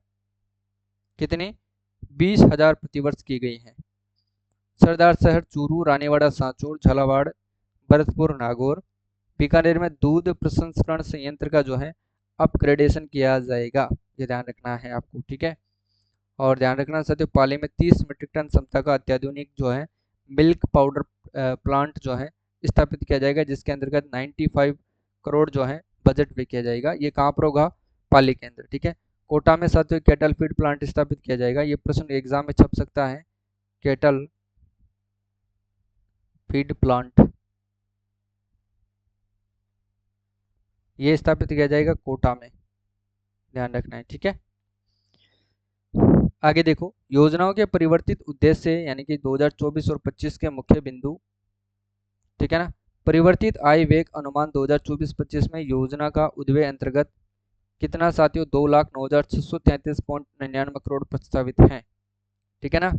कितनी? 20,000 प्रतिवर्ष की गई है। सरदार शहर चूरू, रानीवाड़ा, सांचौर, झालावाड़, भरतपुर, नागौर, बीकानेर में दूध प्रसंस्करण संयंत्र का जो है अपग्रेडेशन किया जाएगा, ये ध्यान रखना है आपको, ठीक है। और ध्यान रखना साथियों, पाली में 30 मीट्रिक टन क्षमता का अत्याधुनिक जो है मिल्क पाउडर प्लांट जो है स्थापित किया जाएगा, जिसके अंतर्गत 95 करोड़ जो है बजट पे किया जाएगा। ये कहाँ पर होगा? पाली के अंदर, ठीक है। कोटा में साथियों कैटल फीड प्लांट स्थापित किया जाएगा, ये प्रश्न एग्जाम में छप सकता है। कैटल फीड प्लांट ये स्थापित किया जाएगा कोटा में। ध्यान रखना है, ठीक है। आगे देखो, योजनाओं के परिवर्तित उद्देश्य यानी कि 2024 और 25 के मुख्य बिंदु, ठीक है ना। परिवर्तित आय व्यय अनुमान 2024-25 में योजना का उद्देश्य अंतर्गत कितना साथियों, 2,09,633.99 करोड़ प्रस्तावित है, ठीक है ना।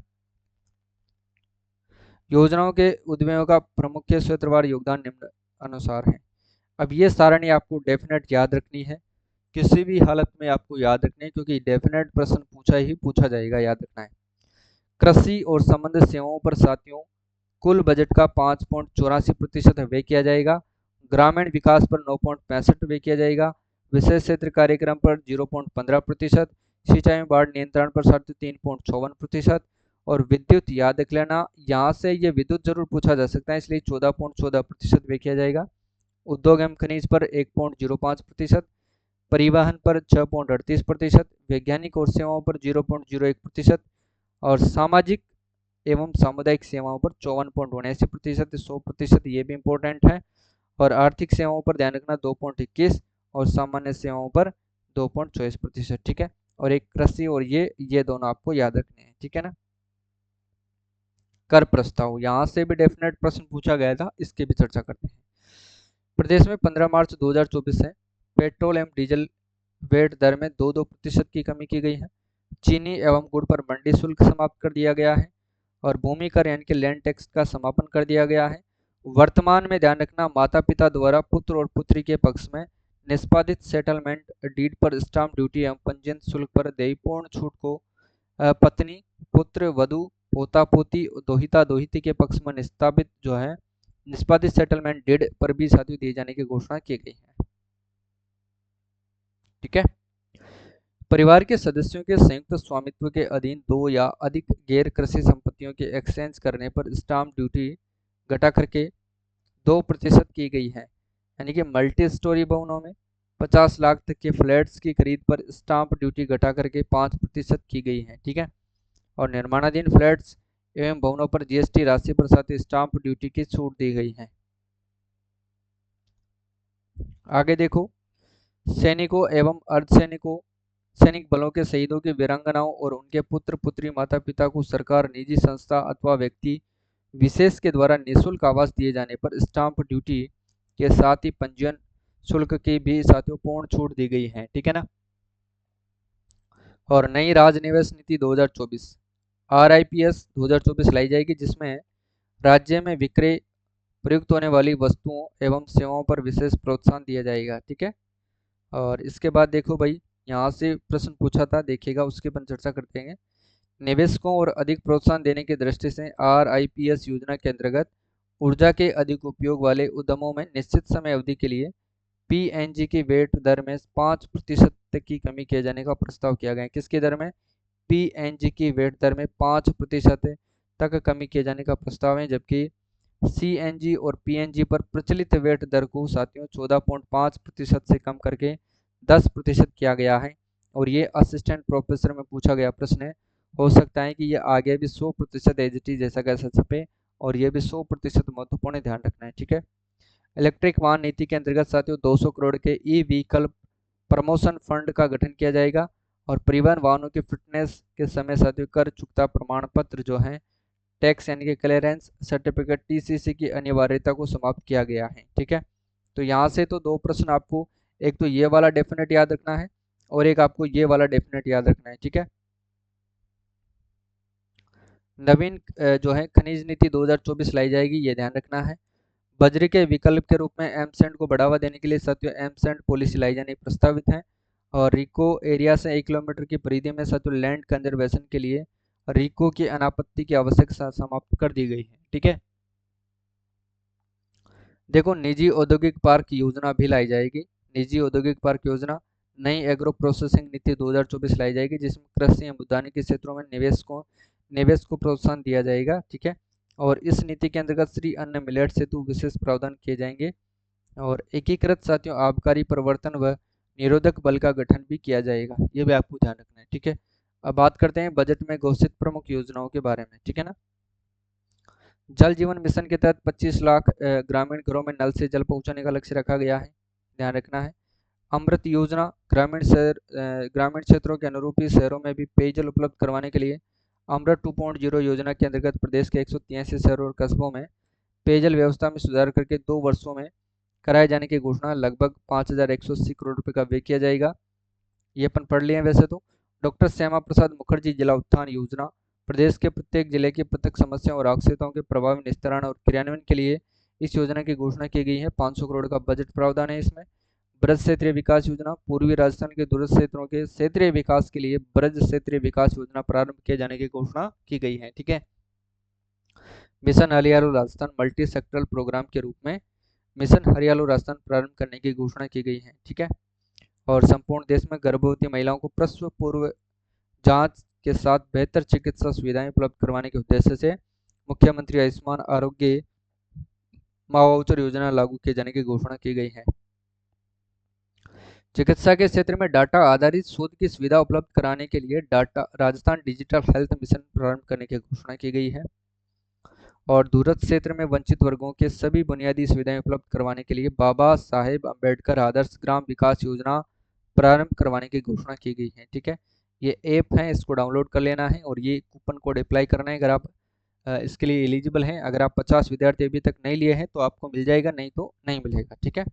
योजनाओं के उद्देश्यों का प्रमुख क्षेत्रवार योगदान निम्न अनुसार है। अब ये सारणी आपको डेफिनेट याद रखनी है, किसी भी हालत में आपको याद रखनी है, क्योंकि डेफिनेट प्रश्न पूछा जाएगा, याद रखना है। कृषि और संबंधित सेवाओं पर साथियों कुल बजट का 5.84% व्यय किया जाएगा। ग्रामीण विकास पर 9.65 व्यय किया जाएगा। विशेष क्षेत्र कार्यक्रम पर 0.15%, सिंचाई में बाढ़ नियंत्रण पर 3.54% और विद्युत, याद रख लेना, यहाँ से ये विद्युत जरूर पूछा जा सकता है, इसलिए 14.14% व्यय किया जाएगा। उद्योग एवं खनिज पर 1.05%, परिवहन पर 6.38%, वैज्ञानिक और सेवाओं पर 0.01% और सामाजिक एवं सामुदायिक सेवाओं पर 54.79%, 100%, ये भी इम्पोर्टेंट है। और आर्थिक सेवाओं पर ध्यान रखना 2.21 और सामान्य सेवाओं पर 2.24%, ठीक है। और एक कृषि और ये दोनों आपको याद रखने हैं, ठीक है ना। कर प्रस्ताव, यहाँ से भी डेफिनेट प्रश्न पूछा गया था, इसकी भी चर्चा करते हैं। प्रदेश में 15 मार्च 2024 से पेट्रोल एवं डीजल वैट दर में 2% की कमी की गई है। चीनी एवं गुड़ पर मंडी शुल्क समाप्त कर दिया गया है और भूमि कर यानी कि लैंड टैक्स का समापन कर दिया गया है। वर्तमान में ध्यान रखना, माता पिता द्वारा पुत्र और पुत्री के पक्ष में निष्पादित सेटलमेंट डीड पर स्टाम्प ड्यूटी एवं पंजीयन शुल्क पर देयपूर्ण छूट को पत्नी, पुत्र, वधु, पोता पोती, दोहिता दोहिती के पक्ष में निष्पादित सेटलमेंट डीड पर भी साथियों दिए जाने की घोषणा की गई है, ठीक है। परिवार के सदस्यों के संयुक्त स्वामित्व के अधीन दो या अधिक गैर कृषि संपत्तियों के एक्सचेंज करने पर स्टाम्प ड्यूटी घटा करके 2% की गई है, यानी कि मल्टी स्टोरी भवनों में 50 लाख तक के फ्लैट्स की खरीद पर स्टाम्प ड्यूटी घटा करके 5% की गई है, ठीक है। और निर्माणाधीन फ्लैट्स एवं भवनों पर जीएसटी राशि पर साथ ही स्टाम्प ड्यूटी की छूट दी गई है। आगे देखो, सैनिकों एवं अर्धसैनिकों सैनिक बलों के शहीदों की वीरांगनाओं और उनके पुत्र पुत्री माता पिता को सरकार, निजी संस्था अथवा व्यक्ति विशेष के द्वारा निःशुल्क आवास दिए जाने पर स्टाम्प ड्यूटी के साथ ही पंजीयन शुल्क की भी साथियों पूर्ण छूट दी गई है, ठीक है ना। और नई राजनिवेश नीति 2024 RIPS 2024 लाई जाएगी, जिसमें राज्य में विक्रय प्रयुक्त होने वाली वस्तुओं एवं सेवाओं पर विशेष प्रोत्साहन दिया जाएगा, ठीक है। और इसके बाद देखो भाई, यहाँ से प्रश्न पूछा था, देखिएगा, उसके पर चर्चा करते हैं। निवेशकों और अधिक प्रोत्साहन देने की दृष्टि से RIPS योजना के अंतर्गत ऊर्जा के अधिक उपयोग वाले उद्यमों में निश्चित समय अवधि के लिए PNG की वेट दर में 5% तक की कमी किए जाने का प्रस्ताव किया गया है। किसकी दर में? PNG की वेट दर में 5% तक कमी किए जाने का प्रस्ताव है, जबकि CNG और PNG पर प्रचलित वेट दर को साथियों 14.5% से कम करके 10% किया गया है। और ये असिस्टेंट प्रोफेसर में पूछा गया प्रश्न है, हो सकता है कि ये आगे भी 100% एज इट इज जैसा कैसा छपे, और ये भी 100% महत्वपूर्ण, ध्यान रखना है, ठीक है। इलेक्ट्रिक वाहन नीति के अंतर्गत साथियों 200 करोड़ के ई व्हीकल प्रमोशन फंड का गठन किया जाएगा और परिवहन वाहनों की फिटनेस के समय साथियों कर चुकता प्रमाण पत्र जो है टैक्स यानी कि क्लियरेंस सर्टिफिकेट TCC की अनिवार्यता को समाप्त किया गया है, ठीक है। तो यहाँ से तो दो प्रश्न आपको, एक तो ये वाला डेफिनेट याद रखना है और एक आपको ये वाला डेफिनेट याद रखना है, ठीक है। नवीन जो है खनिज नीति 2024 लाई जाएगी, ये ध्यान रखना है। बजरी के विकल्प के रूप में एमसेंड को बढ़ावा देने के लिए साथियों एमसेंड पॉलिसी लाई जानी प्रस्तावित है। और रिको एरिया से 1 किलोमीटर की परिधि में साथियों लैंड कंजर्वेशन के लिए रिको की अनापत्ति की आवश्यकता समाप्त कर दी गई है, ठीक है। देखो, निजी औद्योगिक पार्क योजना भी लाई जाएगी। निजी औद्योगिक पार्क योजना, नई एग्रो प्रोसेसिंग नीति 2024 लाई जाएगी, जिसमें कृषि एवं उद्यानिकी के क्षेत्रों में निवेश को प्रोत्साहन दिया जाएगा, ठीक है। और इस नीति के अंतर्गत श्री अन्न मिलेट सेतु विशेष प्रावधान किए जाएंगे और एकीकृत साथियों आबकारी प्रवर्तन व निरोधक बल का गठन भी किया जाएगा, ये भी आपको ध्यान रखना है, ठीक है। अब बात करते हैं बजट में घोषित प्रमुख योजनाओं के बारे में, ठीक है ना। जल जीवन मिशन के तहत 25 लाख ग्रामीण घरों में नल से जल पहुंचाने का लक्ष्य रखा गया है, ध्यान रखना है। अमृत योजना ग्रामीण क्षेत्रों के अनुरूप ही शहरों में भी पेयजल उपलब्ध करवाने के लिए अमृत 2.0 योजना के अंतर्गत प्रदेश के 183 शहरों और कस्बों में पेयजल व्यवस्था में सुधार करके 2 वर्षों में कराए जाने की घोषणा। लगभग 5,180 करोड़ रुपए का व्यय किया जाएगा। ये अपन पढ़ लिए हैं वैसे तो। डॉक्टर श्यामा प्रसाद मुखर्जी जिला उत्थान योजना, प्रदेश के प्रत्येक जिले की प्रत्येक समस्याओं और आवश्यकताओं के प्रभावी निस्तारण और क्रियान्वयन के लिए इस योजना की घोषणा की गई है। 500 करोड़ का बजट प्रावधान है इसमें। ब्रज क्षेत्रीय विकास योजना, पूर्वी राजस्थान के दूरस्थ क्षेत्रों के क्षेत्रीय विकास के लिए ब्रज क्षेत्रीय विकास योजना प्रारंभ किए जाने की घोषणा की गई है। ठीक है। Mission Haryana Rajasthan multi sectoral programme के रूप में मिशन हरियाणा राजस्थान प्रारंभ करने की घोषणा की गई है। ठीक है। और संपूर्ण देश में गर्भवती महिलाओं को प्रसव पूर्व जांच के साथ बेहतर चिकित्सा सुविधाएं उपलब्ध करवाने के उद्देश्य से मुख्यमंत्री आयुष्मान आरोग्य माँ वाउचर योजना लागू किए जाने की घोषणा की गई है। चिकित्सा के क्षेत्र में डाटा आधारित शोध की सुविधा उपलब्ध कराने के लिए data Rajasthan digital health mission प्रारंभ करने की घोषणा की गई है। और दूरस्थ क्षेत्र में वंचित वर्गों के सभी बुनियादी सुविधाएं उपलब्ध करवाने के लिए बाबा साहेब अम्बेडकर आदर्श ग्राम विकास योजना प्रारंभ करवाने की घोषणा की गई है। ठीक है। ये ऐप है, इसको डाउनलोड कर लेना है और ये कूपन कोड अप्लाई करना है अगर आप इसके लिए एलिजिबल हैं। अगर आप 50 विद्यार्थी अभी तक नहीं लिए हैं तो आपको मिल जाएगा, नहीं तो नहीं मिलेगा। ठीक है।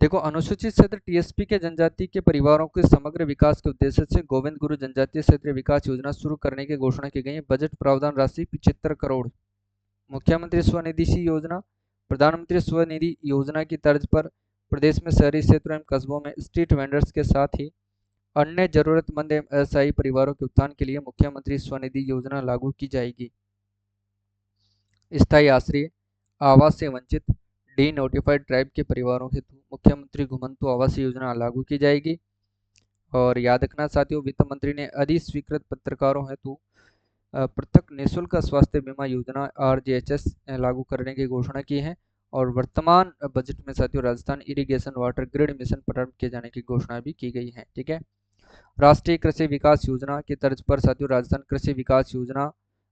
देखो, अनुसूचित क्षेत्र टीएसपी के जनजाति के परिवारों के समग्र विकास के उद्देश्य से गोविंद गुरु जनजातीय क्षेत्रीय विकास योजना शुरू करने की घोषणा की गई है। बजट प्रावधान राशि 75 करोड़। मुख्यमंत्री स्वनिधि योजना, प्रधानमंत्री स्वनिधि योजना की तर्ज पर प्रदेश में शहरी क्षेत्रों एवं कस्बों में स्ट्रीट वेंडर्स के साथ ही अन्य जरूरतमंद एवं अस्थायी परिवारों के उत्थान के लिए मुख्यमंत्री स्वनिधि योजना लागू की जाएगी। स्थायी आश्रय आवास से वंचित डी नोटिफाइड ट्राइब के परिवारों हेतु मुख्यमंत्री घुमंतु आवास योजना लागू की जाएगी। और याद रखना साथियों, वित्त मंत्री ने अधिस्वीकृत पत्रकारों हेतु पृथक निःशुल्क स्वास्थ्य बीमा योजना RJHS लागू करने की घोषणा की है। और वर्तमान बजट में साथियों Rajasthan irrigation water grid mission प्रारंभ किए जाने की घोषणा भी की गई है। ठीक है। राष्ट्रीय कृषि विकास योजना की तर्ज पर साथियों राजस्थान कृषि विकास योजना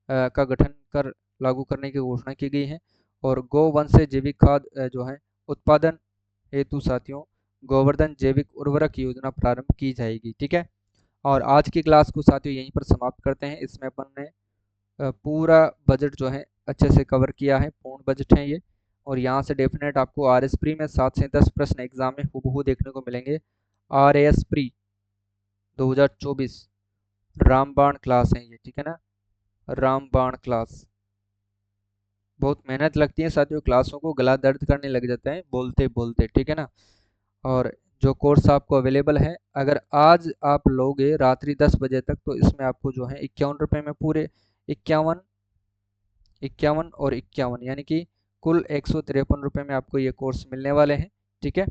का गठन कर लागू करने की घोषणा की गई है। और गोवंश से जैविक खाद जो है उत्पादन हेतु साथियों गोवर्धन जैविक उर्वरक योजना प्रारंभ की जाएगी। ठीक है। और आज की क्लास को साथियों यहीं पर समाप्त करते हैं। इसमें अपन ने पूरा बजट जो है अच्छे से कवर किया है, पूर्ण बजट है ये। और यहाँ से डेफिनेट आपको RS प्री में 7 से 10 प्रश्न एग्जाम में हूबहू देखने को मिलेंगे। RAS प्री 2024 रामबाण क्लास है ये। ठीक है ना, रामबाण क्लास। बहुत मेहनत लगती है साथियों, क्लासों को गला दर्द करने लग जाता है बोलते बोलते। ठीक है ना। और जो कोर्स आपको अवेलेबल है, अगर आज आप लोगे रात्रि 10 बजे तक तो इसमें आपको जो है 51 रुपये में पूरे 51 51 और 51 यानी कि कुल 153 रुपये में आपको ये कोर्स मिलने वाले हैं। ठीक है।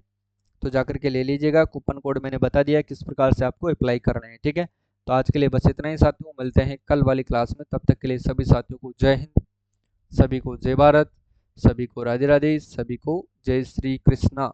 तो जाकर के ले लीजिएगा। कूपन कोड मैंने बता दिया किस प्रकार से आपको अप्लाई करना है। ठीक है। तो आज के लिए बस इतना ही साथियों, मिलते हैं कल वाली क्लास में। तब तक के लिए सभी साथियों को जय हिंद, सभी को जय भारत, सभी को राधे राधे, सभी को जय श्री कृष्णा।